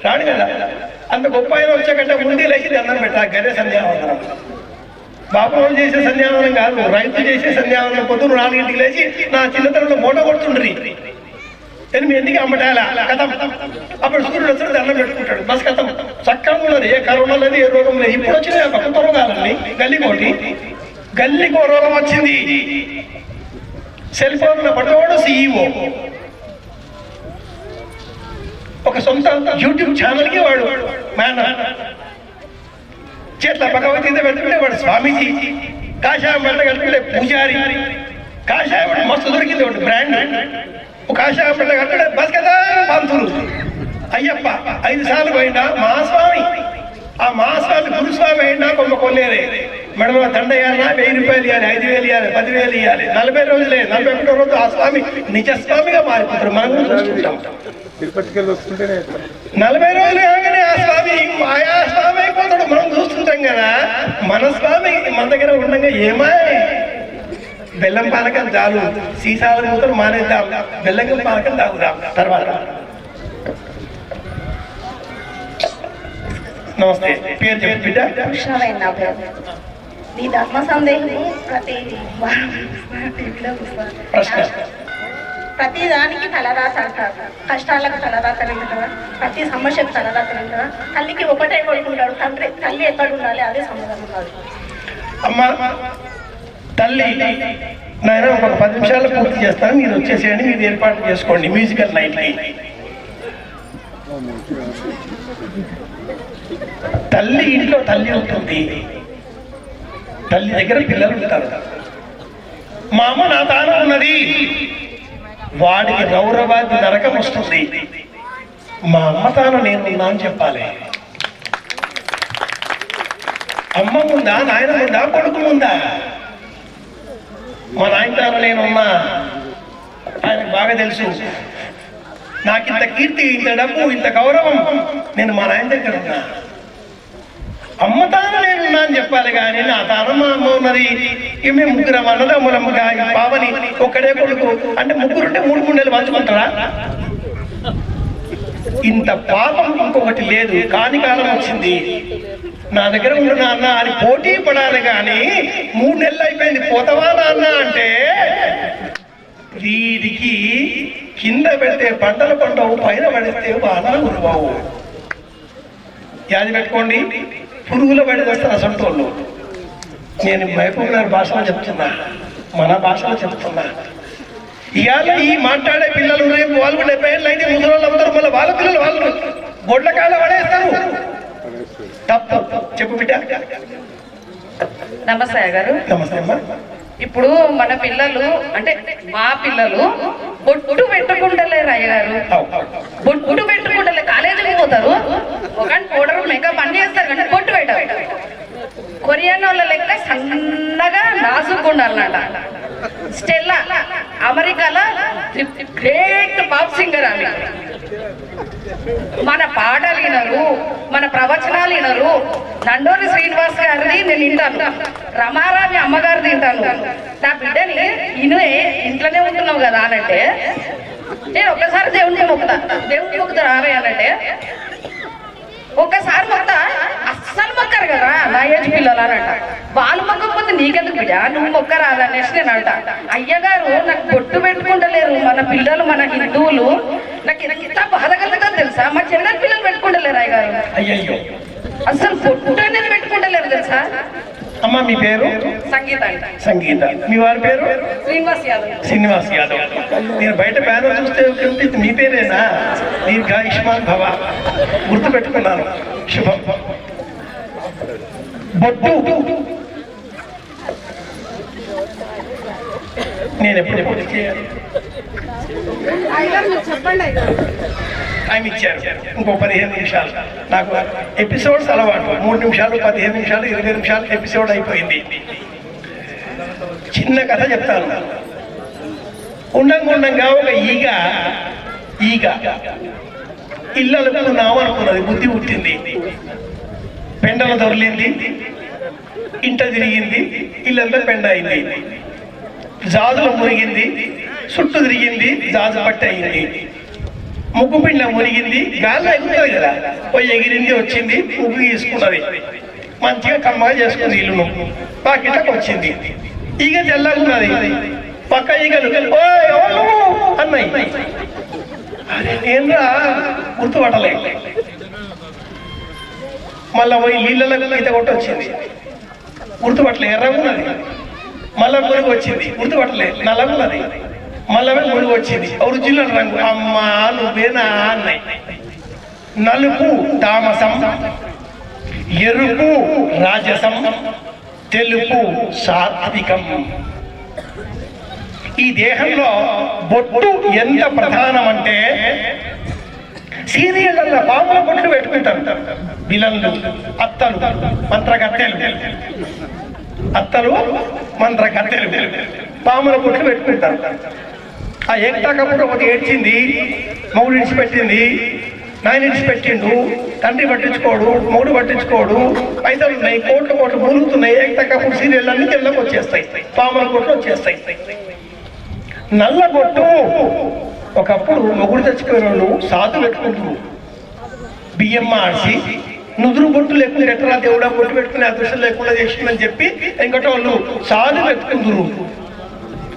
రాడు కదా. అంత గొప్ప ఆయన వచ్చాకంటే ముందే లేచి దండం పెట్టాలి. గదే సంధ్యావందనం. బాబు వాళ్ళు చేసే సంధ్యావందనం కాదు, రైతు చేసే సంధ్యావందనం. పొద్దున్న 4 గంటలకు లేచి నా చిన్నతనంలో మూట కొడుతుండ్రి, 8 అమ్మటాల కథం. అప్పుడు సూర్యుడు వచ్చి దండం పెట్టుకుంటాడు, బస్ కథం. చక్కగా ఉన్నది, ఏ కరోనా లేదు, ఏ రోగం లేదు. ఇప్పుడు వచ్చిన కొత్త రోగాలన్నీ గల్లీకో రోగం వచ్చింది. సెల్ ఫోన్ పడవాడు CEO, ఒక సొంత యూట్యూబ్ ఛానల్కి వాడు మేనర్. చేట్ల భగవద్గీత పెట్టుకుంటే వాడు స్వామీజీ, కాషాయం బట్ట కట్టుకుంటే పూజారి. కాషాయం మస్తు దొరికింది ఒకటి బ్రాండ్. ఒక కాషాయం బట్ట కట్టుకుంటే బస్ కదా పంతులు. అయ్యప్ప 5 సార్లు పోయిందా మహాస్వామి. ఆ మహాస్వామి గురుస్వామి అయినా కొమ్మ కొల్లేరే. మేడం దండ ఇవ్వాలన్నా 1000 రూపాయలు ఇవ్వాలి, 5000 ఇవ్వాలి, 10,000 ఇవ్వాలి. 40 రోజులే, 41వ రోజు ఆ స్వామి నిజస్వామిగా మారిపోతారు. మనం కూడా చూస్తుంటాం. తిరుపతికి వెళ్ళి వస్తుంటేనే 40 రోజులు కాగానే ఆ స్వామి ఆయా స్వామి అయిపోతాడు. మనం చూస్తుంటాం కదా. మన స్వామి మన దగ్గర ఉండగా ఏమా బెల్లం పానకం చాలు, సీసాల మూతలు మానేద్దాం, బెల్లం పానకం తాగుదాం. తర్వాత నమస్తే, పేరు చెప్పు బిడ్డ. కృష్ణవేణి నా పేరు. నీ ధర్మ సందేహము ప్రతి టీవీలో ప్రశ్న. ప్రతి దానికి తలరాత అంటారు. కష్టాలకు తలరాత ఉంటుందా? ప్రతి సమస్యకు తలరాత ఉంటుందా? తల్లికి ఒకటే కొడుకుంటాడు, తల్లి ఎక్కడ ఉండాలి అదే సమాధానం ఉండాలి. అమ్మ తల్లి నాయన ఒక 10 నిమిషాలు పూర్తి చేస్తాను, మీరు వచ్చేసేయండి, మీరు ఏర్పాటు చేసుకోండి మ్యూజికల్ నైట్కి. తల్లి ఇంట్లో తల్లి ఉంటుంది, తల్లి దగ్గర పిల్లలు ఉంటారు. మా అమ్మ నా తాను ఉన్నది, వాడికి గౌరవాది నరకం వస్తుంది. మా అమ్మ తాను నేను ఉన్నా అని చెప్పాలి. అమ్మ ముందా, నాయన ముందా, కొడుకు ముందా? మా నాయన తాను నేనున్నా, ఆయనకు బాగా తెలుసు. నాకు ఇంత కీర్తి, ఇంత డబ్బు, ఇంత గౌరవం, నేను మా నాయన దగ్గర ఉన్నా. అమ్మ తాను నేనున్నా అని చెప్పాలి. కానీ నా తాను మా అమ్మ ఉన్నది, ఇక మేము ముగ్గురం అన్నదమ్ములమ్మగా పావని ఒక్కడే కొడుకు అంటే ముగ్గురుంటే 3 గుండెలు పంచుకుంటారా? ఇంత పాపం ఇంకొకటి లేదు. కాని కాలం వచ్చింది, నా దగ్గర ఉండు నాన్న అని పోటీ పడాలి. కానీ 3 నెలలు అయిపోయింది, పోతావా నాన్న అంటే వీడికి కింద పెడితే పంటలు పండవు, పైన పడితే వానలు కురవవు. యాది పెట్టుకోండి, పురుగుల పడేస్తారు అసంటోళ్ళు. నేను మహబూబ్ నగర్ భాషలో చెప్తున్నా, మన భాషలో చెప్తున్నా. ఇవాళ ఈ మాట్లాడే పిల్లలు రేపు వాళ్ళు 70 ఏళ్ళు అయితే ముసలి అవుతారు, మళ్ళీ వాళ్ళ పిల్లలు వాళ్ళు గొడ్ల కాళ్ళ పడేస్తారు. తప్పు. చెప్పు బిడ్డ. నమస్తే గారు. నమస్తే అమ్మా. ఇప్పుడు మన పిల్లలు అంటే మా పిల్లలు బొట్టు పెట్టుకుంటలేరు అయ్యగారు. బొట్టు పెట్టుకుంటలే, కాలేజీకి పోతారు, ఒక పౌడర్ మేకప్ అన్ని చేస్తారు కానీ బొట్టు పెట్టారు. కొరియన్ వాళ్ళ లెక్క సన్నగా నాసుకుండాలన్నట. స్టెల్లా అమెరికాలో గ్రేట్ పాప్ సింగర్ ఆమె. మన పాటలు వినరు, మన ప్రవచనాలు వినరు. నండోరి శ్రీనివాస్ గారిది నేను వింటాను, రమారామి అమ్మగారు తింటాను. నా బిడ్డని ఇనువే ఇంట్లోనే ఉంటున్నావు కదా అనంటే నేను ఒక్కసారి దేవుడిని మొక్కుతా రావే అనంటే ఒక్కసారి మొత్త అస్సలు మొక్కరు కదా నా ఏజ్ పిల్లలు అనంట. వాళ్ళు మొక్కకపోతే నీకెందుకు బిడ్డ, నువ్వు మొక్క రాదనేసి నేను అంట. అయ్యగారు నాకు బొట్టు పెట్టుకుంటలేరు మన పిల్లలు, మన హిందువులు. నాకు ఎంత బాధ కలుగుతుంది తెలుసా, మా చిన్న పిల్లలు పెట్టుకుంటలేరు అయ్యగారు. అయ్యయ్యో, అసలు బొట్టు అనేది పెట్టుకుంటలేరు తెలుసా. అమ్మ మీ పేరు? సంగీత అంట. సంగీత. మీ వారి పేరు? శ్రీనివాస్ యాదవ్. శ్రీనివాస్ యాదవ్. నేను బయట బ్యానర్ చూస్తే ఇది మీ పేరేనా? దీర్ఘాయుష్మాన్ భవ. గుర్తు పెట్టుకున్నాను. శుభం. బొట్టు నేను ఎప్పుడు పొట్టి చేయాలి? టైం ఇచ్చారు, ఇంకో 15 నిమిషాలు. నాకు ఎపిసోడ్స్ అలవాటు. 3 నిమిషాలు, 15 నిమిషాలు, 20 నిమిషాలు ఎపిసోడ్ అయిపోయింది. చిన్న కథ చెప్తాను. ఉండంగా ఒక ఈగ ఇళ్ళకు నావనుకున్నది, బుద్ధి పుట్టింది, పెండలు దొరిలింది, ఇంట తిరిగింది, ఇల్లంతా పెండ అయింది. జాజులు మురిగింది, చుట్టూ తిరిగింది, జాజు పట్టి అయింది. ముగ్గు పిండ మురిగింది, గాల్లో ఎగురుతుంది కదా, పోయి ఎగిరింది, వచ్చింది, ముగ్గు తీసుకున్నది, మంచిగా కమ్మగా చేసుకుంది. ఇల్లును పాకెట్లకు వచ్చింది. ఈగ తెల్లగున్నది, పక్క ఈగలు అన్నాయి. అదే నేనురా గుర్తుపట్టలే. మళ్ళా పోయి నీళ్ళలో ఈత కొట్టి వచ్చింది, గుర్తుపట్టలే, ఎర్రగున్నది. మళ్ళా మురుగు వచ్చింది, గుర్తుపట్టలే, నల్లగున్నది. మళ్ళా మురుగు వచ్చింది, ఒరిజినల్ రంగు. అమ్మా నువ్వేనా అన్నాయి. నలుపు తామసం, ఎరుపు రాజసం, తెలుపు సాత్వికం. ఈ దేహంలో బొట్టు ఎంత ప్రధానం అంటే సీరియళ్ళల్లో పాముల బొట్లు పెట్టుకుంటారు విలన్లు, అత్తలు, మంత్రగత్తెలు. అత్తలు మంత్ర కత్తెలు పాముల పుట్లు పెట్టుకుంటారు. ఆ ఏకతాకప్పుడు ఒకటి ఏడ్చింది, మౌడు ఇడిచిపెట్టింది, నాయన ఇడిచిపెట్టిండు, తండ్రి పట్టించుకోడు, మౌడు పట్టించుకోడు, పైసలు ఉన్నాయి, కోట్లు కోట్లు మూలుగుతున్నాయి. ఏకతాకప్పుడు సీరియల్ అన్ని తెల్లకు వచ్చేస్తాయి, పాముల పుట్లు వచ్చేస్తాయి. నల్లబొట్టు ఒకప్పుడు మొగుడు చచ్చిపోయిన వాళ్ళు సాధు పెట్టుకుంటారు. బియ్యం మార్చి నుదురు బొట్టు లేకుండా ఎట్లా దేవుడా బొట్టు పెట్టుకునే అదృష్టం లేకుండా చేసిందని చెప్పి ఇంకటి వాళ్ళు సాధు పెట్టుకుందరు.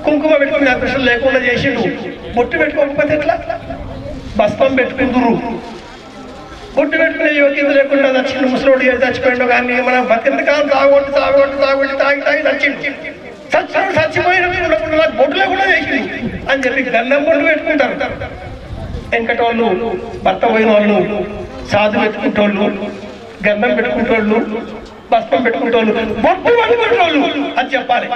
కుంకుమ పెట్టుకునే అదృష్టం లేకుండా చేసిండు. బొట్టు పెట్టుకోకపోతే ఎట్లా? భస్మం పెట్టుకుందరు. బొట్టు పెట్టుకునే యోగ్యత లేకుండా చచ్చిండు. ముసలోడు చచ్చిపోయిండు కానీ మనం బతికింతకాలం తాగొట్టి తాగి చచ్చిండు. చచ్చిపోయిన బొట్టు లేకుండా చేసిండు అని చెప్పి గంధం బొట్టు పెట్టుకుంటారు. వెంకటి వాళ్ళు భర్త పోయిన వాళ్ళు సాధు పెట్టుకుంటోళ్ళు, గంధం పెట్టుకుంటోళ్ళు, భస్మం పెట్టుకుంటోళ్ళు, బొట్టు పెట్టుకుంటోళ్ళు అని చెప్పాలి.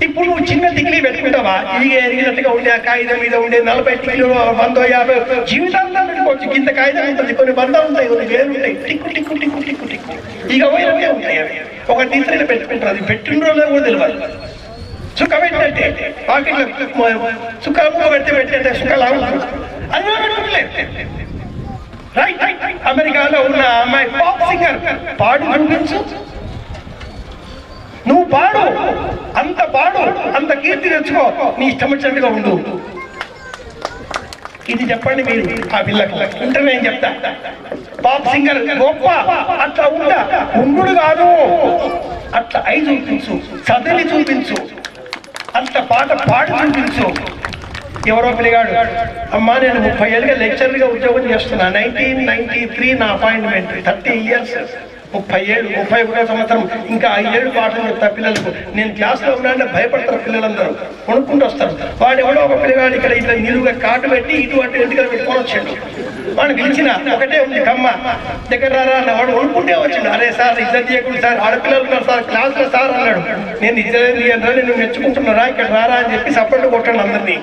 ఇప్పుడు నువ్వు చిన్న టిక్లీ పెట్టుకుంటావా? ఇదిగే ఎరిగినట్టుగా ఉండే ఆ కాగితం మీద ఉండే 40 టిక్లీలు 150 జీవితాంతం పెట్టుకోవచ్చు. ఇంత కాగితం ఉంటుంది, కొన్ని బంధాలు ఉంటాయి, కొన్ని వేలు ఉంటాయి, టిక్కు టిక్కు టిక్కు టిక్కు టిక్కు ఇక పోయినట్టే ఉంటాయి. అవి ఒక టీచర్ని పెట్టుకుంటారు, అది పెట్టినరోజు కూడా తెలియదు. సుఖ పెట్టినట్టే పాకెట్లో సుఖాలు పెడితే సుఖాలు అది కూడా పెట్టుకోలేదు. రైట్, అమెరికాలో ఉన్న అమ్మాయి పాప్ సింగర్, పాడు చూపించు, నువ్వు పాడు, అంత పాడు, అంత కీర్తి తెచ్చుకో, నీ ఇష్టం వచ్చినట్టుగా ఉండు. ఇది చెప్పండి మీరు ఆ పిల్లకి. ఉంటే నేను చెప్తా, పాప్ సింగర్ గొప్ప, అట్లా ఉండు కాదు, అట్లా అయి చూపించు, చదివి చూపించు, అంత పాట పాడి చూపించు. ఎవరో పిల్లగాడు, అమ్మా నేను 30 ఏళ్ళుగా లెక్చర్గా ఉద్యోగం చేస్తున్నా, 1993 నా అపాయింట్మెంట్, 30 ఇయర్స్, 30 ఏళ్ళు, 31 సంవత్సరం, ఇంకా 5 ఏళ్ళు పాటలు చెప్తా పిల్లలకు. నేను క్లాస్లో ఉన్నానంటే భయపడతారు పిల్లలందరూ, కొనుక్కుంటూ వస్తారు. వాడు ఎవడో ఒక పిల్లగాడు ఇక్కడ ఇట్లా నిలువుగా కాటు పెట్టి ఇటువంటి ఇంటికి పెట్టుకొని వచ్చాడు. వాడిని పిలిచిన ఒకటే ఉంది కమ్మ, దగ్గర రారా అన్న. వాడు కొనుక్కుంటే వచ్చిండు. అరే సార్ ఇజ్జత్ చేయకుండా సార్, ఆడపిల్లలు ఉన్నారు సార్ క్లాస్లో సార్ అన్నాడు. నేను ఇజ్జత్ చేయను, నేను మెచ్చుకుంటున్నారా, ఇక్కడ రారా అని చెప్పి సపోర్ట్ కొట్టాను అందరినీ.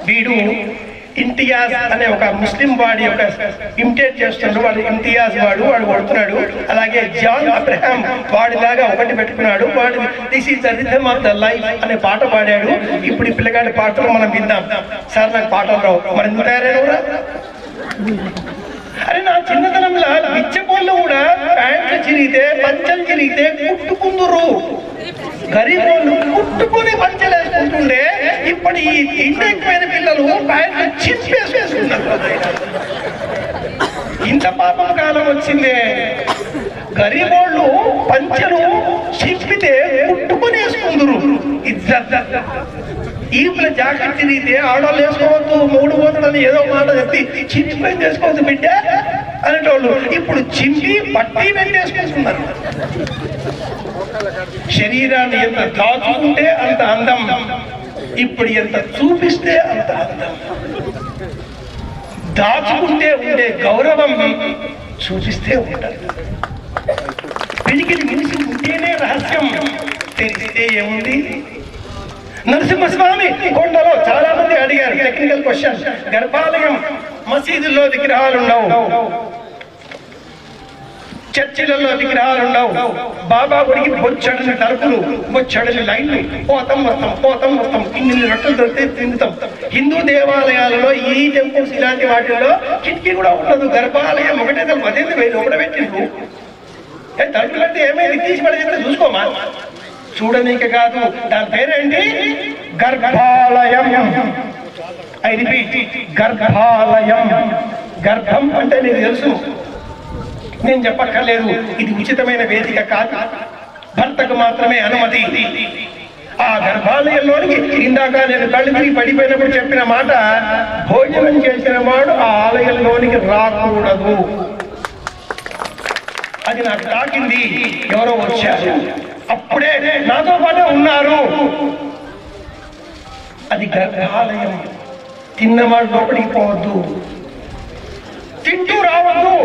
వీడు ఇంతియాజ్ అనే ఒక ముస్లిం వాడి యొక్క ఇమిటేట్ చేస్తున్నాడు. వాడు ఇంతియాజ్ వాడు కొడుతున్నాడు. అలాగే జాన్ అబ్రహాం వాడిలాగా ఒకటి పెట్టుకున్నాడు. వాడు this is the rhythm of the life అనే పాట పాడాడు. ఇప్పుడు ఈ పిల్లగాడి పాటలు మనం విందాం. సార్ నాకు పాటలు రావు, మరి ఎందుకు తయారైనవురా? అరే నా చిన్నతనంలో బిచ్చపోళ్ళు కూడా ప్యాంట్లు చిరిగితే, పంచలు చిరిగితే కుట్టుకుందురు. గరీబోళ్ళు కుట్టుకుని పంచలు వేసుకుంటుండే. ఇప్పుడు ఈ ఇంటికి పిల్లలు ప్యాంట్లు చింపేసుకున్నారు. ఇంత పాపం కాలం వచ్చిందే. గరీబోళ్ళు పంచలు చింపితే కుట్టుకుని వేసుకుందరు. ఇజ్జత్. ఈపుల జాకెట్ తిరిగితే ఆడవాళ్ళు వేసుకోవద్దు, మూడు పోతాడని ఏదో మాట చెప్పి చింపిపోయి చేసుకోవద్దు బిడ్డ అనేటోళ్ళు ఇప్పుడు చింపి పట్టి పెట్టేసుకుంటున్నారు. శరీరాన్ని ఎంత దాచుకుంటే అంత అందం, ఇప్పుడు ఎంత చూపిస్తే అంత అందం. దాచుకుంటే ఉండే గౌరవం చూపిస్తే ఉంటుంది. పిడికిలి మినిసి ఉంటేనే రహస్యం, తెలిస్తే ఏముంది? నరసింహస్వామి కొండలో చాలా మంది అడిగారు టెక్నికల్ క్వశ్చన్. గర్భాలయం మసీదుల్లో విగ్రహాలు ఉండవు, చర్చిలలో విగ్రహాలు ఉండవు, బాబా గుడికి బొచ్చడని తలుపులు, బొచ్చడని లైన్లు, పోతాం ఇన్ని రొట్టెలు దొరికితే తింటాం. హిందూ దేవాలయాలలో ఈ టెంపుల్స్ ఇలాంటి వాటిల్లో కిటికీ కూడా ఉండదు. గర్భాలయం ఒకటే తలుపు, అదే ఒకటే పెట్టిండ్రు. తలుపులు అంటే ఏమైంది, తీసి పడేస్తే చూసుకోమా, చూడనీక కాదు. దాని పేరేంటి? గర్భాలయం. ఐ రిపీట్, గర్భాలయం. గర్భం అంటే నీకు తెలుసు, నేను చెప్పక్కర్లేదు. ఇది ఉచితమైన వేదిక కాదు, భర్తకు మాత్రమే అనుమతి. ఆ గర్భాలయంలోనికి ఇందాక నేను కళ్ళు తిరిగి పడిపోయినప్పుడు చెప్పిన మాట, భోజనం చేసిన వాడు ఆ ఆలయంలోనికి రాకూడదు. అది నాకు తాకింది. ఎవరో వచ్చారు, అప్పుడే నాతో పాటే ఉన్నారు. అది గర్భాలయం. తిన్నవాడు లోపలికి పోవద్దు, తింటూ రావద్దు.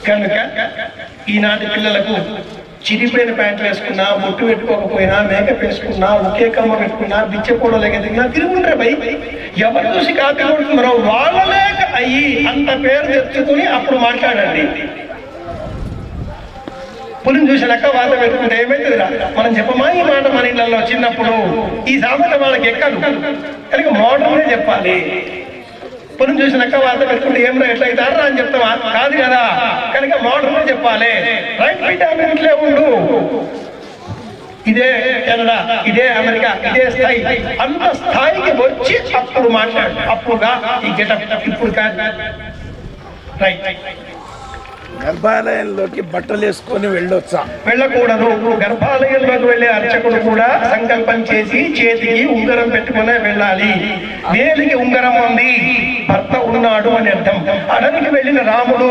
కనుక ఈనాటి పిల్లలకు చిరిపోయిన ప్యాంట్లు వేసుకున్నా, బొట్టు పెట్టుకోకపోయినా, మేకప్ వేసుకున్నా, ఒకే కమ్మ పెట్టుకున్నా, బిచ్చకూడలు ఎగదిగినా తిరుగుంటారు. భయ్ ఎవరు చూసి కాపీ కొడుతున్నారో వాళ్ళలేక అయ్యి అంత పేరు తెచ్చుకుని అప్పుడు మాట్లాడండి. పులిని చూసినాక వాత పెట్టుకుంటే ఏమైతుందిరా? మనం చెప్పమా ఈ మాట మన ఇళ్ళల్లో చిన్నప్పుడు? ఈ సామెత వాళ్ళకి ఎక్కదు కనుక మోడర్నే చెప్పాలి. పులిని చూసినాక వాత పెట్టుకుంటే ఏం ఎట్లయితారా అని చెప్తామా? కాదు కదా, కనుక మోడర్నే చెప్పాలి. రైట్ బిడ్డ మీరు ఇట్లే ఉండు, ఇదే కెనడా, ఇదే అమెరికా, ఇదే స్థాయి, అంత స్థాయికి వచ్చి అప్పుడు మాట్లాడు. అప్పుడుగా ఈ గెటప్, ఇప్పుడు కాదు. రైట్. గర్భాలయంలోకి బట్టలు వేసుకొని వెళ్ళొచ్చా? వెళ్ళకూడదు. గర్భాలయంలోకి వెళ్ళే అర్చకుడు కూడా సంకల్పం చేసి చేతికి ఉంగరం పెట్టుకునే వెళ్ళాలి. వేలికి ఉంగరం ఉంది, భర్త ఉన్నాడు అని అర్థం. అడవికి వెళ్ళిన రాముడు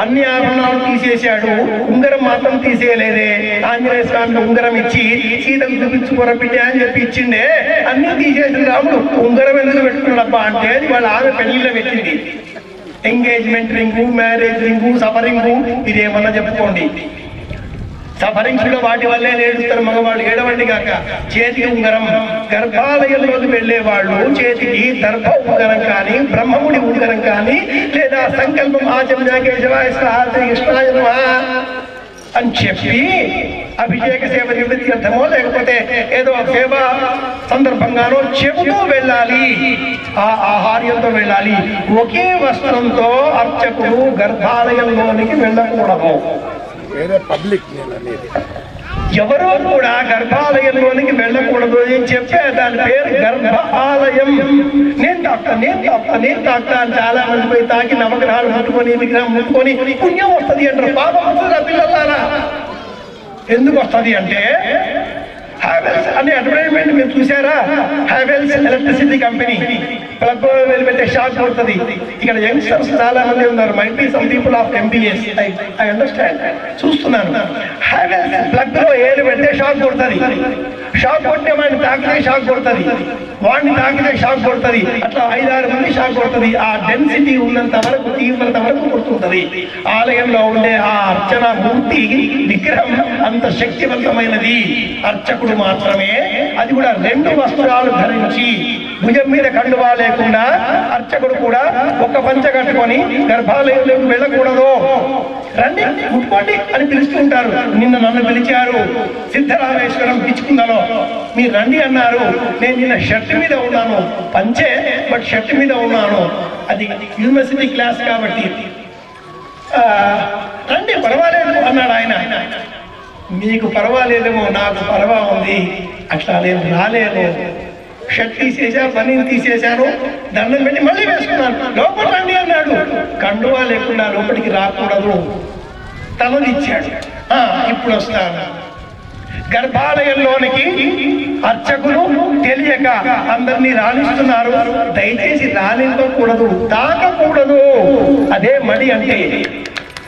అన్ని ఆభరణాలు తీసేశాడు, ఉంగరం మాత్రం తీసేయలేదే. ఆంజనేయ స్వామికి ఉంగరం ఇచ్చి సీతను చూపించుకోర బిడ్డ అని చెప్పి ఇచ్చిండే, అన్ని తీసేసిన రాముడు ఉంగరం ఎందుకు పెట్టుకున్నాడబ్బా అంటే అది వాళ్ళ ఆమె పెళ్లిలో పెట్టింది. ఎంగేజ్మెంట్ రింగు, మ్యారేజ్ రింగు, సఫరింగు, ఇదేమన్నా చెప్పుకోండి. సఫరింగ్స్ కూడా వాటి వల్లే ఏడుస్తారు మగవాళ్ళు, ఏడవండి కాక. చేతికి ఉంగరం. గర్భాలయంలోకి వెళ్ళే వాళ్ళు చేతికి దర్భ ఉంగరం కానీ, బ్రహ్మముడి ఉంగరం కానీ, లేదా సంకల్పం ఆచమనాకేశవాయ కృష్ణాయ నమః అని చెప్పి అభిషేక సేవ నివృత్తి అర్థమో లేకపోతే ఏదో సేవ సందర్భంగానో చెబుతూ వెళ్ళాలి. ఆ ఆహార్యంతో వెళ్ళాలి. ఒకే వస్త్రంతో అర్చకుడు గర్భాలయంలోనికి వెళ్ళకూడదు. వేరే పబ్లిక్ అనేది ఎవరో కూడా గర్భాలయంలోనికి వెళ్ళకూడదు అని చెప్పే దాని పేరు గర్భ ఆలయం. నేను తాకుతా అని చాలా మంది పోయి తాకి నవగ్రహాలు ముట్టుకొని విగ్రహం ముట్టుకొని పుణ్యం వస్తుంది అంటారు. పాపం వస్తుందా పిల్లలారా? ఎందుకు వస్తుంది అంటే హ్యావెల్స్ అనే అడ్వర్టైజ్మెంట్ మీరు చూసారా? హ్యావెల్స్ ఎలక్ట్రిసిటీ కంపెనీ ప్లగ్ వెళ్ళి పెట్టే షాక్ పడుతుంది. ఇక్కడ యంగ్స్టర్స్ చాలా మంది ఉన్నారు, might be some people of MBS, I understand, చూస్తున్నాను. హ్యావెల్స్ ప్లగ్ లో ఏలు పెడితే షాక్ కొడుతుంది. షాక్ కొట్టే వాడిని తాకితే షాక్ కొడుతుంది, వాడిని తాకితే షాక్ కొడుతుంది. అట్లా 5-6 మంది షాక్ కొడుతుంది. ఆ డెన్సిటీ ఉన్నంత వరకు, తీవ్రత వరకు కొడుతుంటది. ఆలయంలో ఉండే ఆ అర్చన మూర్తి విగ్రహం అంత శక్తివంతమైనది. అర్చకుడు మాత్రమే, అది కూడా 2 వస్త్రాలు ధరించి, భుజం మీద కండువా లేకుండా అర్చకుడు కూడా ఒక పంచ కట్టుకొని గర్భాలయంలోకి వెళ్ళకూడదు. రండి ముట్టుకోండి అని పిలుస్తుంటారు. నిన్న నన్ను పిలిచారు సిద్ధరామేశ్వరం పిచ్చుకుందలో, మీరు రండి అన్నారు. నేను నిన్న షర్ట్ మీద ఉన్నాను, పంచే బట్ షర్ట్ మీద ఉన్నాను. అది యూనివర్సిటీ క్లాస్ కాబట్టి రండి పర్వాలేదు అన్నాడు ఆయన. మీకు పర్వాలేదేమో, నాకు పర్వా ఉంది. అట్లా నేను రాలేను. షర్ట్ తీసేసా, పన్నీని తీసేశాను, దండం పెట్టి మళ్ళీ వేసుకున్నాను. లోపల రండి అన్నాడు. కండువా లేకుండా లోపలికి రాకూడదు. తలనిచ్చాడు. ఇప్పుడు వస్తాను. గర్భాలయంలోనికి అర్చకులు తెలియక అందరినీ రాణిస్తున్నారు. దయచేసి రానివ్వకూడదు, తాకకూడదు. అదే మడి అంటే.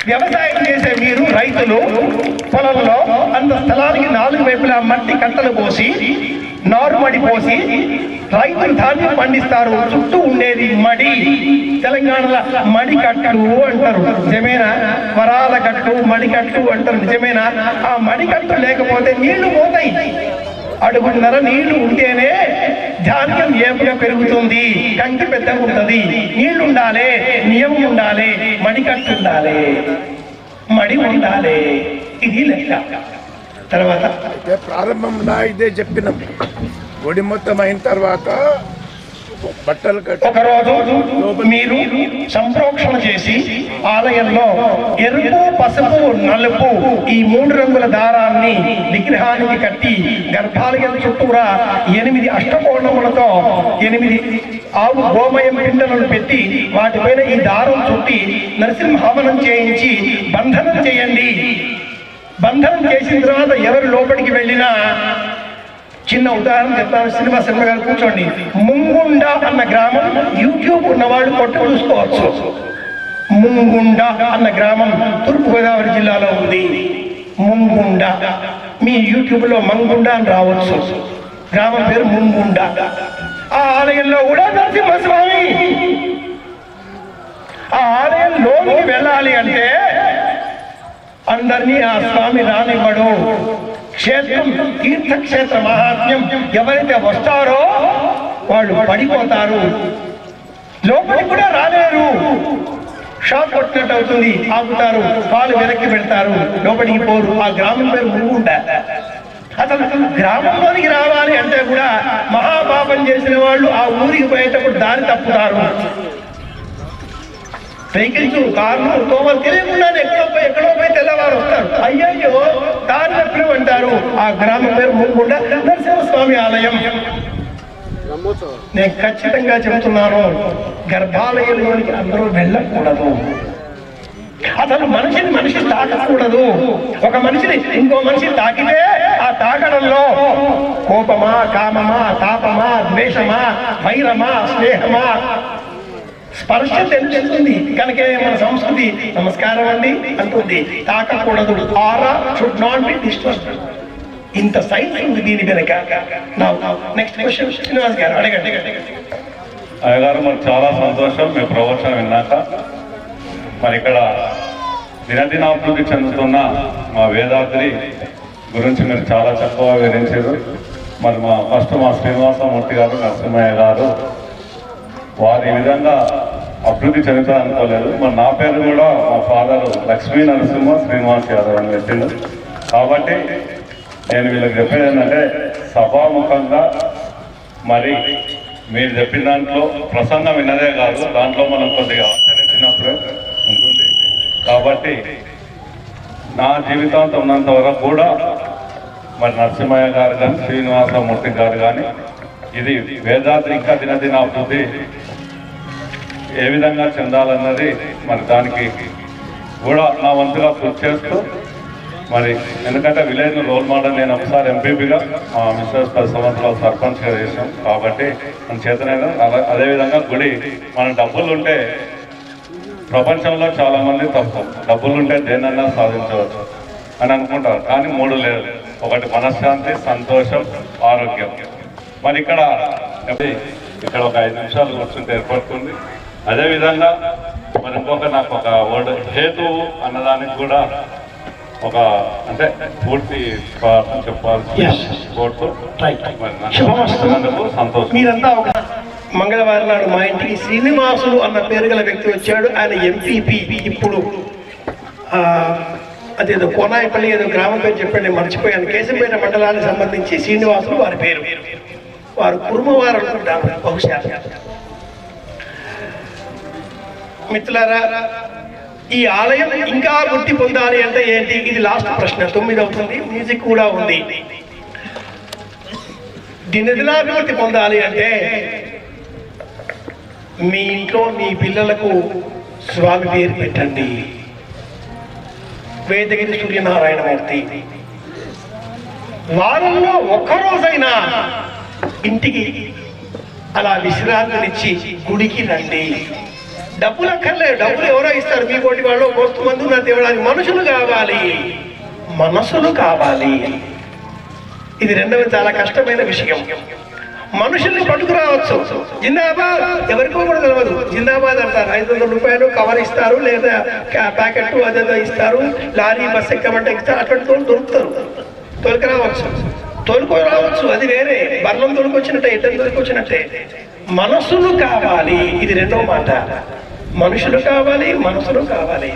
వ్యవసాయం చేసే మీరు రైతులు పొలంలో అంత స్థలానికి 4 వైపులా మట్టి కట్టలు పోసి, నారుమడి పోసి రైతులు ధాన్యం పండిస్తారు. చుట్టూ ఉండేది మడి. తెలంగాణలో మడి కట్టు అంటారు, నిజమేనా? వరాల కట్టు, మడి కట్టు అంటారు, నిజమేనా? ఆ మడి కట్టు లేకపోతే నీళ్లు పోతాయి. అడుగున్నర నీళ్లు ఉంటేనే ధాన్యం ఏపుగా పెరుగుతుంది, కంకి పెద్దగా ఉంటుంది. నీళ్లు ఉండాలి, నియమం ఉండాలి, మడి కట్టు ఉండాలి, మడి ఉండాలి. ఇది లెక్క. తర్వాత ప్రారంభంలో ఇదే చెప్పినాం. గుడి మొత్తం అయిన తర్వాత బట్టలు కట్టి ఒకరోజు మీరు సంప్రోక్షణ చేసి ఆలయంలో ఎరుపు, పసుపు, నలుపు ఈ 3 రంగుల దారాన్ని విగ్రహానికి కట్టి గర్భాలయం చుట్టూరా 8 అష్టకోణములతో 8 ఆవు గోమయం పిండలను పెట్టి వాటిపైన ఈ దారం చుట్టి నరసింహవనం చేయించి బంధనం చేయండి. బంధనం చేసిన తర్వాత ఎవరు లోపలికి వెళ్ళినా, చిన్న ఉదాహరణ చెప్తాను. శ్రీనివాస గారు కూర్చోండి. ముంగుండ అన్న గ్రామం యూట్యూబ్ ఉన్నవాళ్ళు కొట్ట చూసుకోవచ్చు. ముంగుండ అన్న గ్రామం తూర్పుగోదావరి జిల్లాలో ఉంది. ముంగుండ, మీ యూట్యూబ్ లో మంగుండ అని రావచ్చు. గ్రామం పేరు ముంగుండ. ఆ ఆలయంలో కూడా నరసింహస్వామి. ఆ ఆలయంలోనికి వెళ్ళాలి అంటే అందరినీ ఆ స్వామి రానివ్వడు. క్షేత్రం, తీర్థక్షేత్ర మహాత్మ్యం ఎవరైతే వస్తారో వాళ్ళు పడిపోతారు, లోపలికి కూడా రాలేరు. షాక్ కొట్టినట్టు అవుతుంది, ఆగుతారు, కాలు వెనక్కి పెడతారు, లోపలికి పోరు. ఆ గ్రామం పేరు మురుగుండ. అసలు గ్రామంలోనికి రావాలి అంటే కూడా మహాపాపం చేసిన వాళ్ళు ఆ ఊరికి పోయేటప్పుడు దారి తప్పుతారు. వెహికల్స్, కార్లు, తోమలు తెలియకుండానే ఎక్కడో పోయి తెల్లవారు వస్తారు. అయ్యయ్యో దారి తప్పులు అంటారు. ఆ గ్రామం పేరు మురుగుండ నరసింహస్వామి ఆలయం. నేను ఖచ్చితంగా చెబుతున్నాను, గర్భాలయంలోనికి అందరూ వెళ్ళకూడదు. అసలు మనిషి తాకకూడదు. ఒక మనిషిని ఇంకో మనిషి తాకితే ఆ తాకడంలో కోపమా, కామమా, తాపమా, ద్వేషమా, వైరమా, స్నేహమా, స్పర్శ తెలుస్తుంది. కనుక మన సంస్కృతి నమస్కారం అండి అంటుంది, తాకకూడదు. ఆరా షుడ్ నాట్ బి డిస్టర్బ్డ్. ఇంత సైన్స్ ఉంది దీని వెనక. నెక్స్ట్ క్వశ్చన్ శ్రీనివాస్ గారు అడగండి. అయ్యగారు, మరి చాలా సంతోషం మీ ప్రవచనం విన్నాక. మరి ఇక్కడ దినదినాభివృద్ధి చెందుతున్న మా వేదాద్రి గురించి మీరు చాలా చక్కగా వివరించారు. మరి మా శ్రీనివాసమూర్తి గారు, నరసింహయ్య గారు వారు ఈ విధంగా అభివృద్ధి చెందుతారు అనుకోలేదు. మరి నా పేరు కూడా మా ఫాదర్ లక్ష్మీ నరసింహ శ్రీనివాస్ యాదవ్ అని పెట్టిండు. కాబట్టి నేను వీళ్ళకి చెప్పేది ఏంటంటే, సభాముఖంగా మరి మీరు చెప్పిన దాంట్లో ప్రసంగం విన్నదే కాదు, దాంట్లో మనం కొద్దిగా ఆచరించినప్పుడే ఉంటుంది. కాబట్టి నా జీవితాంతం ఉన్నంత వరకు కూడా మరి నరసింహయ్య గారు కానీ శ్రీనివాసమూర్తి గారు కానీ ఇది వేదాద్రి ఇంకా దినదినాభివృద్ధి ఏ విధంగా చెందాలన్నది మరి దానికి కూడా నా వంతుగా కృషి చేస్తూ, మరి ఎందుకంటే విలేజ్ రోల్ మోడల్ నేను ఒకసారి ఎంపీపీగా మిస్టర్స్ 10 సంవత్సరాలు సర్పంచ్గా చేశాం. కాబట్టి మన చేతనైనా అదేవిధంగా గుడి మన డబ్బులు ఉంటే ప్రపంచంలో చాలామంది తప్పు, డబ్బులుంటే దేనన్నా సాధించవచ్చు అని అనుకుంటారు. కానీ 3 లేదు. ఒకటి మనశ్శాంతి, సంతోషం, ఆరోగ్యం. మరి ఇక్కడ ఒక 5 నిమిషాలు కూర్చుంటే ఏర్పడుతుంది. అదేవిధంగా మరి ఇంకొక నాకు ఒక వర్డ్ హేతువు అన్నదానికి కూడా ఒక అంటే పూర్తి చెప్పాల్సి కోరుతూ సంతోషం. మీరంతా ఒక మంగళవారం నాడు మా ఇంటికి శ్రీనివాసులు అన్న పేరు గల వ్యక్తి వచ్చాడు. ఆయన ఎంపీపీ. ఇప్పుడు అదేదో కోనాయపల్లి ఏదో గ్రామం పేరు చెప్పండి, మర్చిపోయాను. కేశంపేట మండలానికి సంబంధించి శ్రీనివాసులు వారి పేరు. వారు కురుమవారు అనుకుంటారు బహుశా. మిత్రులారా, ఈ ఆలయం ఇంకా వృద్ధి పొందాలి అంటే ఏంటి? ఇది లాస్ట్ ప్రశ్న, 9 అవుతుంది. మ్యూజిక్ కూడా ఉంది. దినదినాభివృద్ధి పొందాలి అంటే మీ ఇంట్లో మీ పిల్లలకు స్వామి పేరు పెట్టండి. వేదగిరి సూర్యనారాయణమూర్తి. వారంలో ఒక్కరోజైనా ఇంటికి అలా విశ్రాంతినిచ్చి గుడికి రండి. డబ్బులు అక్కర్లేదు, డబ్బులు ఎవరో ఇస్తారు, మీ కోటి వాళ్ళు కోస్తు మంది నా తేవడానికి. మనుషులు కావాలి, మనసులు కావాలి. ఇది రెండవది చాలా కష్టమైన విషయం. మనుషుల్ని పట్టుకురావచ్చు. జిందాబాద్ ఎవరికో కూడా తెలియదు, జిందాబాద్ అంటారు. 500 రూపాయలు కవర్ ఇస్తారు, లేదా ప్యాకెట్ అదేదో ఇస్తారు. లారీ బస్ ఎక్కమంటే ఇస్తారు. అటువంటి తోలు దొరుకుతారు, తోలుకురావచ్చు. అది వేరే. బర్ణం తోలుకొచ్చినట్టే, ఎడ్డం తోలుకొచ్చినట్టే. మనసులు కావాలి. ఇది రెండో మాట. మనుషులు కావాలి, మనసులు కావాలి.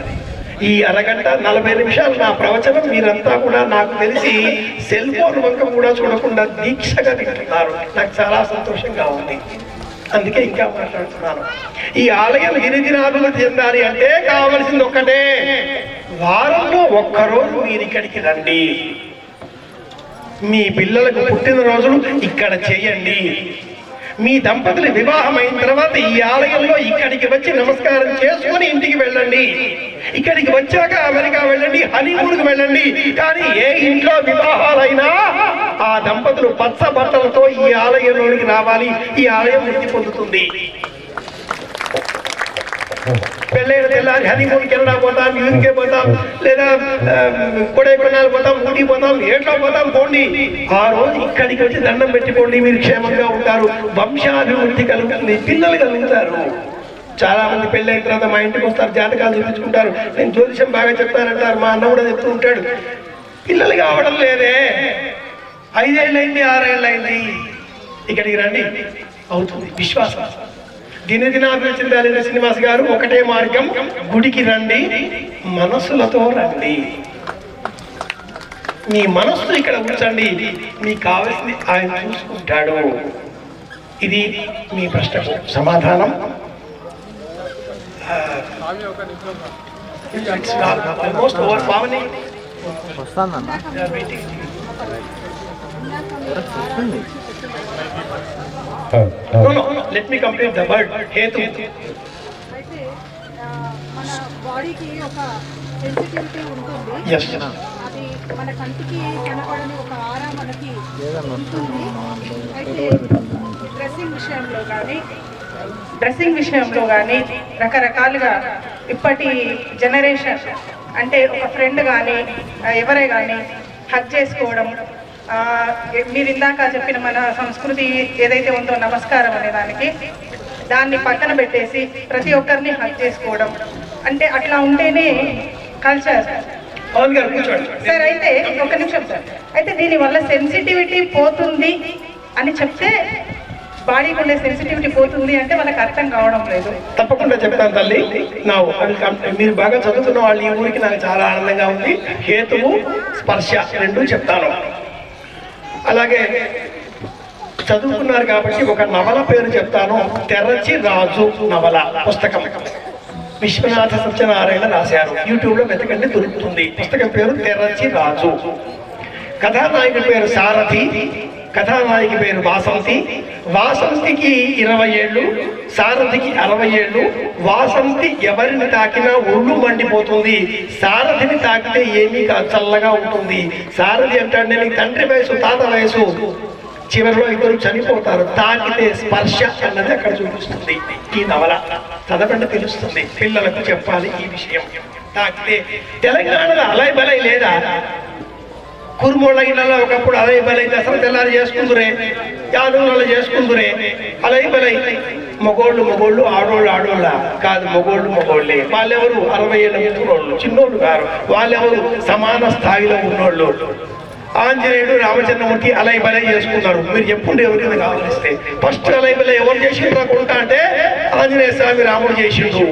ఈ అరగంట 40 నిమిషాలు నా ప్రవచనం మీరంతా కూడా నాకు తెలిసి సెల్ ఫోన్ వంక కూడా చూడకుండా దీక్షగా వింటున్నారు. నాకు చాలా సంతోషంగా ఉంది. అందుకే ఇంకా మాట్లాడుతున్నాను. ఈ ఆలయం గిరిజనాభివృద్ధి చెందాలి అంటే కావలసింది ఒక్కటే, వారంలో ఒక్కరోజు మీరు ఇక్కడికి రండి. మీ పిల్లలకు పుట్టినరోజులు ఇక్కడ చేయండి. మీ దంపతులు వివాహం అయిన తర్వాత ఈ ఆలయంలో ఇక్కడికి వచ్చి నమస్కారం చేసుకుని ఇంటికి వెళ్ళండి. ఇక్కడికి వచ్చాక అమెరికా వెళ్ళండి, హనీమూన్కి వెళ్ళండి. కానీ ఏ ఇంట్లో వివాహాలైనా ఆ దంపతులు పచ్చ బట్టలతో ఈ ఆలయంలోనికి రావాలి. ఈ ఆలయం వృద్ధి పొందుతుంది. పెళ్ళైన తెల్లారి హనీమూన్ కెనడా పోతాం, యూకే పోతాం, లేదా కొడైకెనాల్ పోతాం, ఊటీ పోతాం, ఏట్లో పోతాం, పోండి. ఆ రోజు ఇక్కడికి వచ్చి దండం పెట్టుకోండి. మీరు క్షేమంగా ఉంటారు, వంశాభివృద్ధి కలుగుతుంది, పిల్లలు కలుగుతారు. చాలా మంది పెళ్ళైన తర్వాత మా ఇంటికి వస్తారు, జాతకాలు చూపించుకుంటారు. నేను జ్యోతిషం బాగా చెప్తానంటారు. మా అన్న కూడా చెప్తూ ఉంటాడు. పిల్లలు కావడం లేదే, 5 ఏళ్ళైంది, 6 ఏళ్ళైంది. ఇక్కడికి రండి, అవుతుంది. విశ్వాసం దినదినాభివృద్ధి చెందాలి శ్రీనివాస్ గారు. ఒకటే మార్గం, గుడికి రండి, మనస్సులతో రండి. మీ మనస్సు ఇక్కడ ఉంచండి, మీకు కావాల్సింది ఆయన చూసుకుంటాడు. ఇది మీ ప్రశ్నకు సమాధానం. Almost over Pavani. Let me complete the word హేతు. అయితే మన బాడీకి ఒక సెన్సిటివిటీ ఉంటుంది. Yes. అది మన కంటికి కనపడని ఒక ఆరా మనకి ఉంటుంది. అయితే డ్రెస్సింగ్ విషయంలో కానీ రకరకాలుగా ఇప్పటి జనరేషన్ అంటే ఒక ఫ్రెండ్ కానీ ఎవరే కానీ హగ్ చేసుకోవడం, మీరు ఇందాక చెప్పిన మన సంస్కృతి ఏదైతే ఉందో నమస్కారం అనే దాన్ని పక్కన పెట్టేసి ప్రతి ఒక్కరిని హగ్ చేసుకోవడం, అంటే అట్లా ఉంటేనే కల్చర్. సార్ అయితే ఒక నిమిషం సార్, అయితే దీనివల్ల సెన్సిటివిటీ పోతుంది అని చెప్తే బాడీకి ఉండే సెన్సిటివిటీ పోతుంది అంటే వాళ్ళకి అర్థం కావడం లేదు. తప్పకుండా చెప్తాను తల్లి. నా మీరు బాగా చదువుతున్న వాళ్ళు ఈ ఊరికి నాకు చాలా ఆనందంగా ఉంది. హేతువు స్పర్శ రెండు చెప్తాను. అలాగే చదువుకున్నారు కాబట్టి ఒక నవల పేరు చెప్తాను. తెరచి రాజు నవల పుస్తకం విశ్వనాథ సత్యనారాయణ రాశారు. యూట్యూబ్ లో వెతకండి, దొరుకుతుంది. పుస్తకం పేరు తెరచి రాజు. కథానాయకుడి పేరు సారథి, కథానాయకి పేరు వాసంతి. వాసంతికి 20 ఏళ్ళు, సారథికి 60 ఏళ్ళు. వాసంతి ఎవరిని తాకినా ఒళ్ళు మండిపోతుంది, సారథిని తాకితే ఏమీ చల్లగా ఉంటుంది. సారథి అంటాడు, నేను తండ్రి వయసు తాత వయసు, చివరిలో ఇద్దరు చనిపోతారు. తాకితే స్పర్శ అన్నది అక్కడ చూపిస్తుంది. ఈ నవల చదవండి, తెలుస్తుంది. పిల్లలకు చెప్పాలి ఈ విషయం. తాకితే తెలంగాణలో అలై బలై లేదా? కురుమోళ్ళ ఇళ్ళలో ఒకప్పుడు అలై బలై దసరా తెల్లారి చేసుకుందురే, యాదవులలో చేసుకుందురే. అలై బలై మొగోళ్ళు ఆడోళ్ళ కాదు, మొగోళ్ళే. వాళ్ళెవరు 60 ఏళ్ళ ముట్టుకోళ్ళు, చిన్నోళ్ళు కాదు. వాళ్ళెవరు సమాన స్థాయిలో ఉన్నోళ్ళు. ఆంజనేయుడు రామచంద్రమూర్తి అలై బలై చేసుకున్నారు. మీరు చెప్పుండే ఎవరికైనా కావలిస్తే ఫస్ట్ అలై బలై ఎవరు చేసిండ్రు కొంటా అంటే ఆంజనేయ స్వామి రాముడు చేసిండు.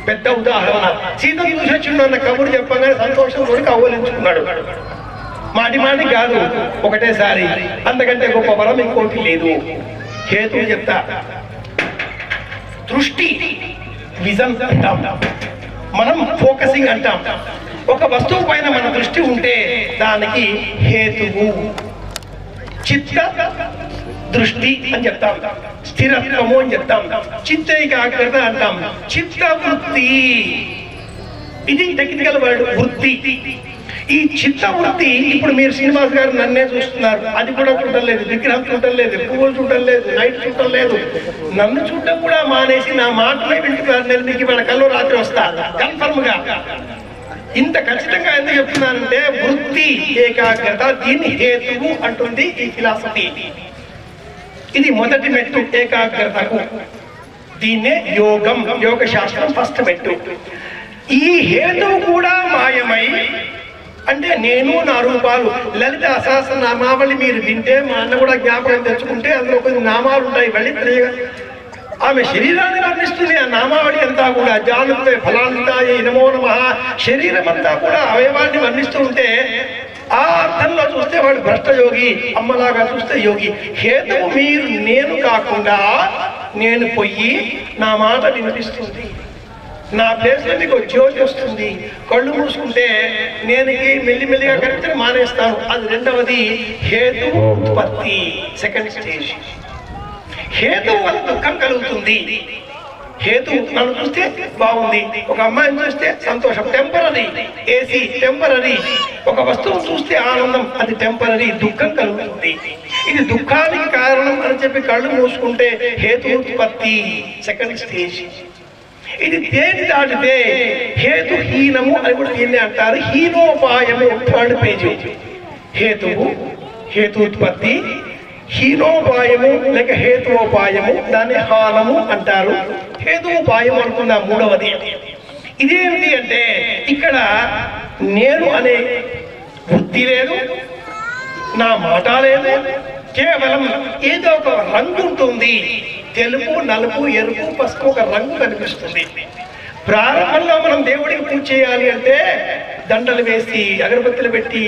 పెద్ద ఉదాహరణ. సీతను చూసి వచ్చిండు అన్న కబురు చెప్పగానే సంతోషంతో కవ్వలించుకున్నాడు. మాటి కాదు, ఒకటేసారి. అంతకంటే గొప్ప వరం ఇంకోటి లేదు. హేతువు చెప్తా. దృష్టి, విజన్ అంటాం, మనం ఫోకసింగ్ అంటాం. ఒక వస్తువు పైన మన దృష్టి ఉంటే దానికి హేతువు. చిత్త దృష్టి అని చెప్తాం, స్థిరత్వము అని చెప్తాం, చిత్త ఏకాగ్రత అంటాం, చిత్త వృత్తి. ఇది టెక్నికల్ వర్డ్, వృత్తి. ఈ చిత్త వృత్తి, ఇప్పుడు మీరు శ్రీనివాస్ గారు నన్నే చూస్తున్నారు, అది కూడా చూడటం లేదు, విగ్రహం చూడటం లేదు, పువ్వులు చూడటం లేదు, నైట్ చూడటం లేదు. నన్ను చూడటం కూడా మానేసి నా మాటలే వింటున్నారు. నేను మీకు మన కల్లో రాత్రి వస్తా కన్ఫర్మ్ గా. ఇంత ఖచ్చితంగా ఎందుకు చెప్తున్నానంటే వృత్తి ఏకాగ్రత, దీన్ని హేతువు అంటుంది ఈ ఫిలాసఫీ. ఇది మొదటి మెట్టు ఏకాగ్రతకు. దీన్నే యోగం, యోగ శాస్త్రం ఫస్ట్ మెట్టు. ఈ హేతువు కూడా మాయమై, అంటే నేను నా రూపాలు, లలిత సహస్రనామావళి మీరు వింటే, మా అన్న కూడా జ్ఞాపకం తెచ్చుకుంటే అందులో కొన్ని నామాలు ఉంటాయి. లలిత ఆమె శరీరాన్ని వర్ణిస్తుంది. ఆ నామావళి అంతా కూడా జానుతే ఫలాంతాయ నమో నమః, శరీరం అంతా కూడా అవయవాన్ని వర్ణిస్తూ ఉంటే ఆ అర్థంలో చూస్తే వాడు భ్రష్టయోగి, అమ్మలాగా చూస్తే యోగి. హేతువు మీరు నేను కాకుండా నేను పొయ్యి నా మాట వినిపిస్తుంది, నా ప్లేస్లో మీకు జ్యోతి వస్తుంది. కళ్ళు మూసుకుంటే నేనుకి మెల్లిమెల్లిగా కరెక్ట్గా మానేస్తాను. అది రెండవది హేతు ఉత్పత్తి, సెకండ్ స్టేజ్. హేతువు వల్ల దుఃఖం కలుగుతుంది. హేతు నన్ను చూస్తే బాగుంది, ఒక అమ్మాయిని చూస్తే సంతోషం, టెంపరరీ. AC temporary. ఒక వస్తువు చూస్తే ఆనందం, అది టెంపరరీ. దుఃఖం కలుగుతుంది. ఇది దుఃఖానికి కారణం అని చెప్పి కళ్ళు మూసుకుంటే హేతు ఉత్పత్తి, సెకండ్ స్టేజ్. ఇది దేని దాటితే హేతుహీనము అని కూడా దీన్ని అంటారు. హీనోపాయము, థర్డ్ పేజీ. హేతువు, హేతుత్పత్తి, హీనోపాయము లేక హేతుోపాయము, దాన్ని హానము అంటారు. హేతుోపాయం అనుకున్న మూడవది. ఇదేమిటి అంటే ఇక్కడ నేను అనే వృత్తి లేదు, నా మాట లేదు, కేవలం ఏదో ఒక రంగు ఉంటుంది. తెలుపు, నలుపు, ఎరుపు, పసుపు ఒక రంగు కనిపిస్తుంది. ప్రారంభంలో మనం దేవుడికి పూజ చేయాలి అంటే దండలు వేసి అగరబత్తులు పెట్టి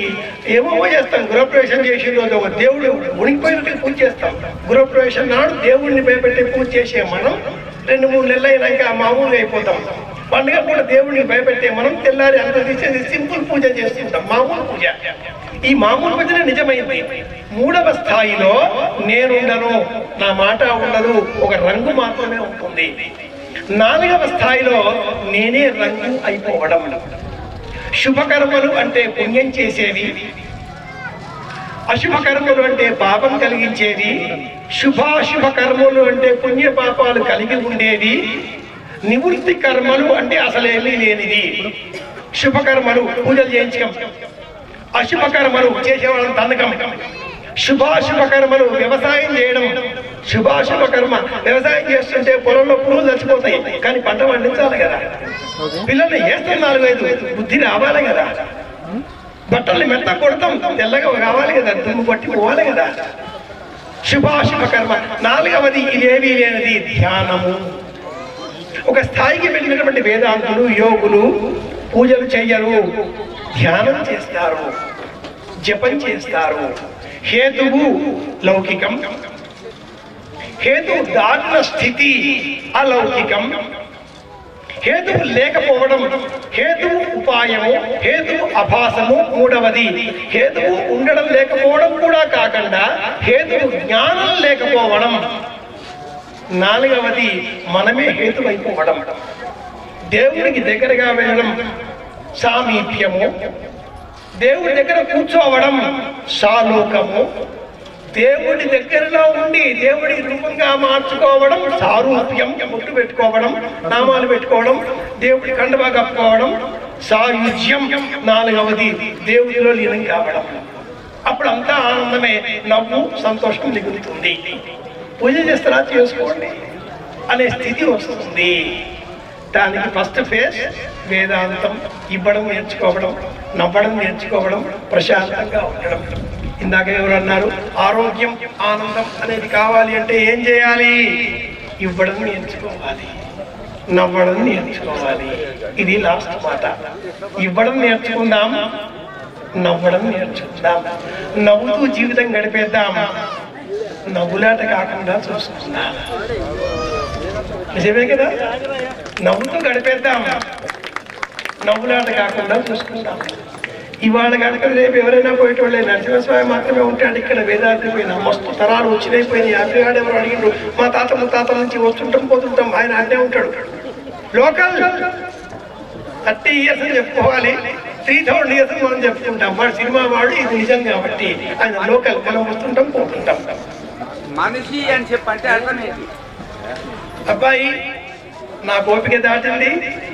ఏమో చేస్తాం. గృహప్రవేశం చేసే రోజు ఒక దేవుడు ఉనికిపోయినట్టుగా పూజ చేస్తాం. గృహప్రవేశం నాడు దేవుడిని భయపెట్టి పూజ చేసే మనం 2-3 నెలలు అయినాక మామూలుగా అయిపోతాం. పండుగ కూడా దేవుడిని భయపెట్టే మనం తెల్లారి అంత తీసేది సింపుల్ పూజ చేస్తుంటాం, మామూలు పూజ. ఈ మామూలు పూజనే నిజమైంది. 3వ స్థాయిలో నేనుండను, నా మాట ఉండదు, ఒక రంగు మాత్రమే ఉంటుంది. 4వ స్థాయిలో నేనే రంగు అయిపోవడం. శుభకర్మలు అంటే పుణ్యం చేసేవి, అశుభకర్మలు అంటే పాపం కలిగించేది, శుభాశుభ కర్మలు అంటే పుణ్య పాపాలు కలిగి ఉండేది, నివృత్తి కర్మలు అంటే అసలేమీ లేనిది. శుభకర్మలు పూజలు చేయించడం, అశుభకర్మలు చేసేవాళ్ళని తందకం, శుభాశుభ కర్మలు వ్యవసాయం చేయడం. శుభాశుభ కర్మ వ్యవసాయం చేస్తుంటే పొలంలో పురుగులు చచ్చిపోతాయి, కానీ పంట పండించాలి కదా. పిల్లల్ని వేస్తే 4-5 బుద్ధి రావాలి కదా. బట్టల్ని మెత్త కొడతాం, తెల్లగా కావాలి కదా, దుమ్ము పట్టి పోవాలి కదా. శుభాశుభ కర్మ. 4వది ఇదేమీ లేనిది ధ్యానము. ఒక స్థాయికి వెళ్ళినటువంటి వేదాంతులు, యోగులు పూజలు చెయ్యరు, ధ్యానం చేస్తారు, జపం చేస్తారు. హేతువు లౌకికం, హేతువు దాటిన స్థితి అలౌకికం. హేతువు లేకపోవడం, హేతువు ఉపాయము, హేతువు అభాసము 3వది. హేతువు ఉండడం లేకపోవడం కూడా కాకుండా హేతువు జ్ఞానం లేకపోవడం 4వది. మనమే హేతువైపోవడం. దేవుడికి దగ్గరగా వెళ్ళడం సామీప్యము, దేవుడి దగ్గర కూర్చోవడం సాలోకము, దేవుడి దగ్గరలో ఉండి దేవుడి రూపంగా మార్చుకోవడం సారూప్యం, బొట్టు పెట్టుకోవడం, నామాలు పెట్టుకోవడం, దేవుడి కండువా కప్పుకోవడం సాయుజ్యం 4వది. దేవుడిలో లీనం కావడం. అప్పుడు అంతా ఆనందమే, నవ్వు, సంతోషం మిగులుతుంది. పూజ చేస్తారా, చేసుకోండి అనే స్థితి వస్తుంది. దానికి ఫస్ట్ ఫేజ్ వేదాంతం. ఇవ్వడం నేర్చుకోవడం, నవ్వడం నేర్చుకోవడం, ప్రశాంతంగా ఉండడం. ఇందాక ఎవరు అన్నారు, ఆరోగ్యం, ఆనందం అనేది కావాలి అంటే ఏం చేయాలి? ఇవ్వడం నేర్చుకోవాలి, నవ్వడం నేర్చుకోవాలి. ఇది లాస్ట్ మాట. ఇవ్వడం నేర్చుకుందాం, నవ్వడం నేర్చుకుందాం. నవ్వుతూ జీవితం గడిపేద్దాం, నవ్వులాట కాకుండా చూసుకుందాం. నిజమే కదా? నవ్వుతూ గడిపేద్దాం, నవ్వులాట కాకుండా చూసుకుందాం. ఇవాళ కనుక రేపు ఎవరైనా పోయేటోళ్ళే, నరసింహస్వామి మాత్రమే ఉంటాడు ఇక్కడ. వేదాంతి పోయినా మస్తు తరాలు వచ్చినైపోయినాయి. యాభైగాడు ఎవరు అడిగిండ్రు, మా తాత ముత్తాతల నుంచి వస్తుంటాం పోతుంటాం, ఆయన అడ్డే ఉంటాడు. లోకల్ 30 years అని చెప్పుకోవాలి, 3000 years అని మనం చెప్పుకుంటాం. వాడు సినిమా వాడు, ఇది నిజం కాబట్టి ఆయన లోకల్. మనం వస్తుంటాం పోతుంటాం. మనిషి అని చెప్పంటే అర్థమేంటి? అబ్బాయి నా ఓపిక దాటింది.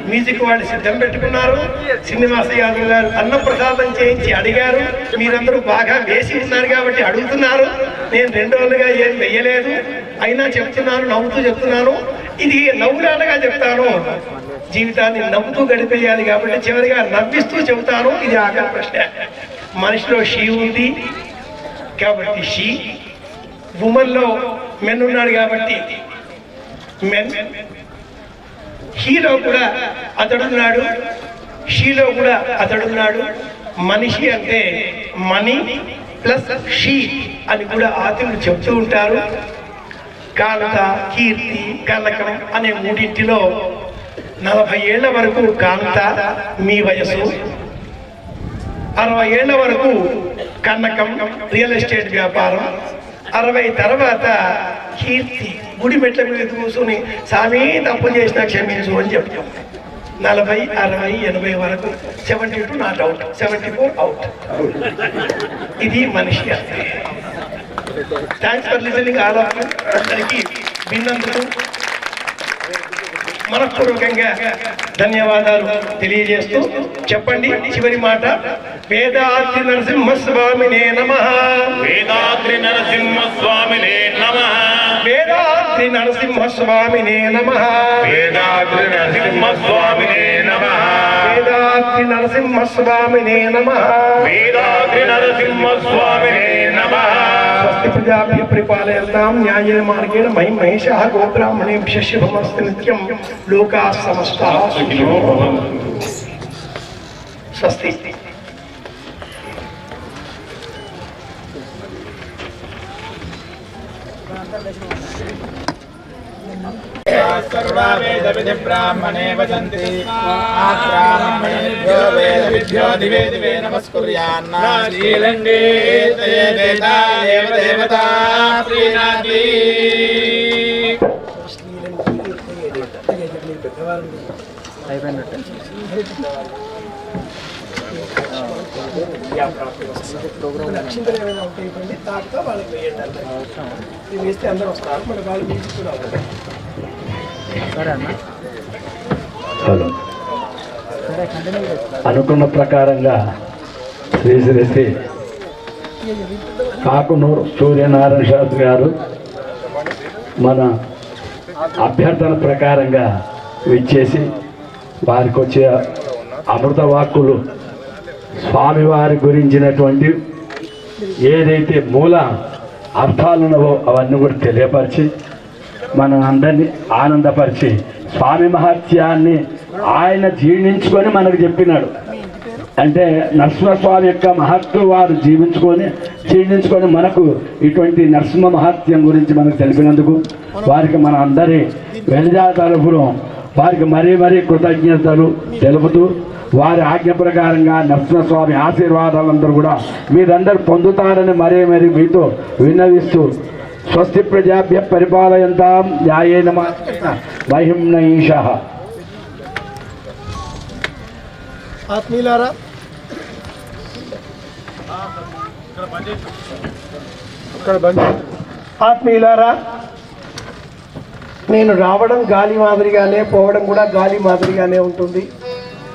మ్యూజిక్ వాళ్ళు సిద్ధం పెట్టుకున్నారు. శ్రీనివాస యాదవ్ గారు అన్నప్రసాదం చేయించి అడిగారు. మీరందరూ బాగా వేసి ఉన్నారు కాబట్టి అడుగుతున్నారు. నేను 2 రోజులుగా ఏం వెయ్యలేదు, అయినా చెప్తున్నాను, నవ్వుతూ చెప్తున్నాను. ఇది నవ్వులాటగా చెప్తాను. జీవితాన్ని నవ్వుతూ గడిపేయాలి కాబట్టి చివరిగా నవ్విస్తూ చెబుతాను. ఇది ఆఖరి ప్రశ్న. మనిషిలో షీ ఉంది కాబట్టి షీ, ఉమెన్లో మెన్ ఉన్నాడు కాబట్టి మెన్, హీలో కూడా అతడున్నాడు, షీలో కూడా అతడున్నాడు. మనిషి అంటే మనీ ప్లస్ షీ అని కూడా ఆతులు చెప్తూ ఉంటారు. కాంత, కీర్తి, కనకం అనే 3 40 ఏళ్ల వరకు కాంత మీ వయసు, 60 ఏళ్ల వరకు కనకం రియల్ ఎస్టేట్ వ్యాపారం, 60 తర్వాత కీర్తి గుడి మెట్ల మీద కూర్చుని స్వామి తప్పు చేసినా క్షమించు అని చెప్తాం. 40, 60, 80 వరకు 72 నాట్ అవుట్, 74 అవుట్. ఇది మనిషి అంటే. Thanks for listening all of you. అందరికీ విన్నందుకు మనఃపూర్వకంగా ధన్యవాదాలు తెలియజేస్తూ చెప్పండి చివరి మాట. వేదాద్రి నరసింహస్వామినే నమః. వేదాద్రి నరసింహస్వామినే నమః. వేదాద్రి నరసింహస్వామినే నమః. వేదాద్రి నరసింహస్వామినే నమః. వేదాద్రి నరసింహస్వామినే నమః. వేదాద్రి నరసింహస్వామినే నమః. स्वस्ति प्रजाभ्यः परिपालयन्तां न्यायेन मार्गेण मयि महिषाः गोब्राह्मणेभ्यः शुभमस्तु नित्यं लोकाः समस्ताः सुखिनो भवन्तु। स्वस्ति। सर्वा वेद विधि ब्राह्मणे वदन्ति ब्राह्मणेभ्यो वेद विद्यो दिवे दिवे नमस्कुर्यान्न श्रीरङ्गे ते देवता देवता प्रीणाति అక్షింతలు ఏమైనా ఉంటాయి తాకుతా వాళ్ళకి వేయండి. ఇవి వేస్తే అందరూ వస్తారు, మన వాళ్ళు మీకు కూడా అవుతారు. అనుకున్న ప్రకారంగా శ్రీ శ్రీ శ్రీ కాకునూరు సూర్యనారాయణ శాస్త్రి గారు మన అభ్యర్థన ప్రకారంగా విచ్చేసి వారికి వచ్చే అమృత వాక్కులు స్వామివారి గురించినటువంటి ఏదైతే మూల అర్థాలున్నవో అవన్నీ కూడా తెలియపరిచి మన అందరినీ ఆనందపరిచి స్వామి మహత్యాన్ని ఆయన జీర్ణించుకొని మనకు చెప్పినాడు. అంటే నరసింహస్వామి యొక్క మహత్వం వారు జీర్ణించుకొని మనకు ఇటువంటి నరసింహ మహత్యం గురించి మనకు తెలిపినందుకు వారికి మన అందరి వెలిజా తరఫున వారికి మరీ మరీ కృతజ్ఞతలు తెలుపుతూ వారి ఆజ్ఞ ప్రకారంగా నరసింహస్వామి ఆశీర్వాదాలందరూ కూడా మీరందరూ పొందుతారని మరీ మరీ మీతో విన్నవిస్తూ స్వస్తి ప్రజాభ్యః పరిపాలయంతాం న్యాయేన మహిం నైషః. ఆత్మీయులారా, ఆత్మీయులారా, నేను రావడం గాలి మాదిరిగానే పోవడం కూడా గాలి మాదిరిగానే ఉంటుంది.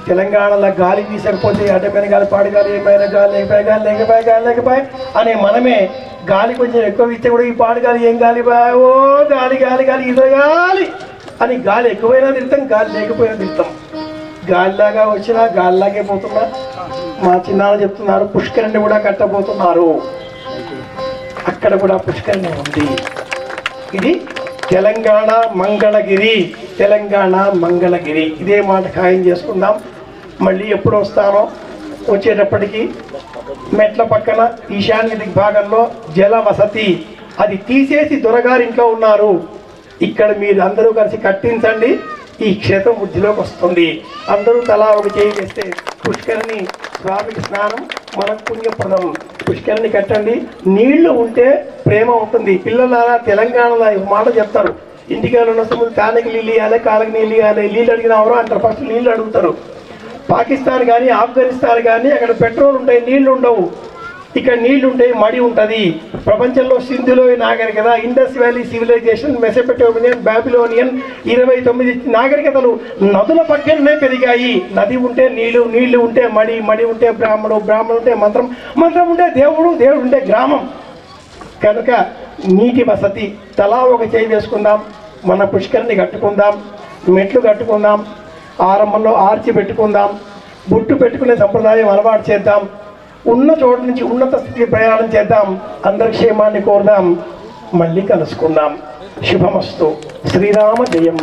తెలంగాణలో గాలి వీసకపోతే అడ్డమైన గాలి పాడు గాలి ఏమైనా గాలి లేకపోయా అనే మనమే గాలి కొంచెం ఎక్కువ ఇస్తే కూడా ఈ పాడు గాలి ఏం గాలి ఓ గాలి గాలి గాలి ఇదే గాలి అని గాలి ఎక్కువైనా తిడతాం, గాలి లేకపోయినా తిడతాం. గాలిలాగా వచ్చినా గాలిలాగే పోతున్నా. మా చిన్నాళ్ళు చెప్తున్నారు పుష్కరిణి కూడా కట్టబోతున్నారు, అక్కడ కూడా పుష్కరిణి ఉంది. ఇది తెలంగాణ మంగళగిరి, తెలంగాణ మంగళగిరి. ఇదే మాట ఖాయం చేసుకుందాం. మళ్ళీ ఎప్పుడు వస్తానో వచ్చేటప్పటికి మెట్ల పక్కన ఈశాన్య దిగ్భాగంలో జల వసతి అది తీసేసి దొరగారింట్లో ఉన్నారు. ఇక్కడ మీరు అందరూ కలిసి కట్టించండి, ఈ క్షేత్రం వృద్ధిలోకి వస్తుంది. అందరూ తలా ఒక చేయి వేస్తే పుష్కరిణి స్వామికి స్నానం మనకు పుణ్యప్రదం. పుష్కరిణి కట్టండి. నీళ్లు ఉంటే ప్రేమ ఉంటుంది. పిల్లలారా తెలంగాణలో ఒక మాట చెప్తారు, ఇంటికాయలు ఉన్న సమయంలో తానకి నీళ్ళు ఇవ్వాలి, కాళ్ళకి నీళ్ళు ఇవ్వాలి. నీళ్ళు అడిగినవరో అంటారు, ఫస్ట్ నీళ్ళు అడుగుతారు. పాకిస్తాన్ కానీ ఆఫ్ఘనిస్తాన్ కానీ అక్కడ పెట్రోల్ ఉంటాయి, నీళ్లు ఉండవు. ఇక్కడ నీళ్లు ఉంటాయి, మడి ఉంటుంది. ప్రపంచంలో సింధులో నాగరికత, ఇండస్ వ్యాలీ సివిలైజేషన్, మెసోపటోమియన్, బాబిలోనియన్ 29 నాగరికతలు నదుల పక్కనే పెరిగాయి. నది ఉంటే నీళ్లు, నీళ్లు ఉంటే మడి, మడి ఉంటే బ్రాహ్మణుడు, బ్రాహ్మణుడు ఉంటే మంత్రం, మంత్రం ఉంటే దేవుడు, దేవుడు ఉంటే గ్రామం. కనుక నీటి వసతి తలా ఒక చేయి వేసుకుందాం. మన పుష్కరిణి కట్టుకుందాం, మెట్లు కట్టుకుందాం, ఆరంభంలో ఆర్చి పెట్టుకుందాం, బుట్టు పెట్టుకునే సంప్రదాయం అలవాటు చేద్దాం. ఉన్న చోటు నుంచి ఉన్నత స్థితికి ప్రయాణం చేద్దాం. అందరి క్షేమాన్ని కోరుదాం. మళ్ళీ కలుసుకుందాం. శుభమస్తు. శ్రీరామ జయం.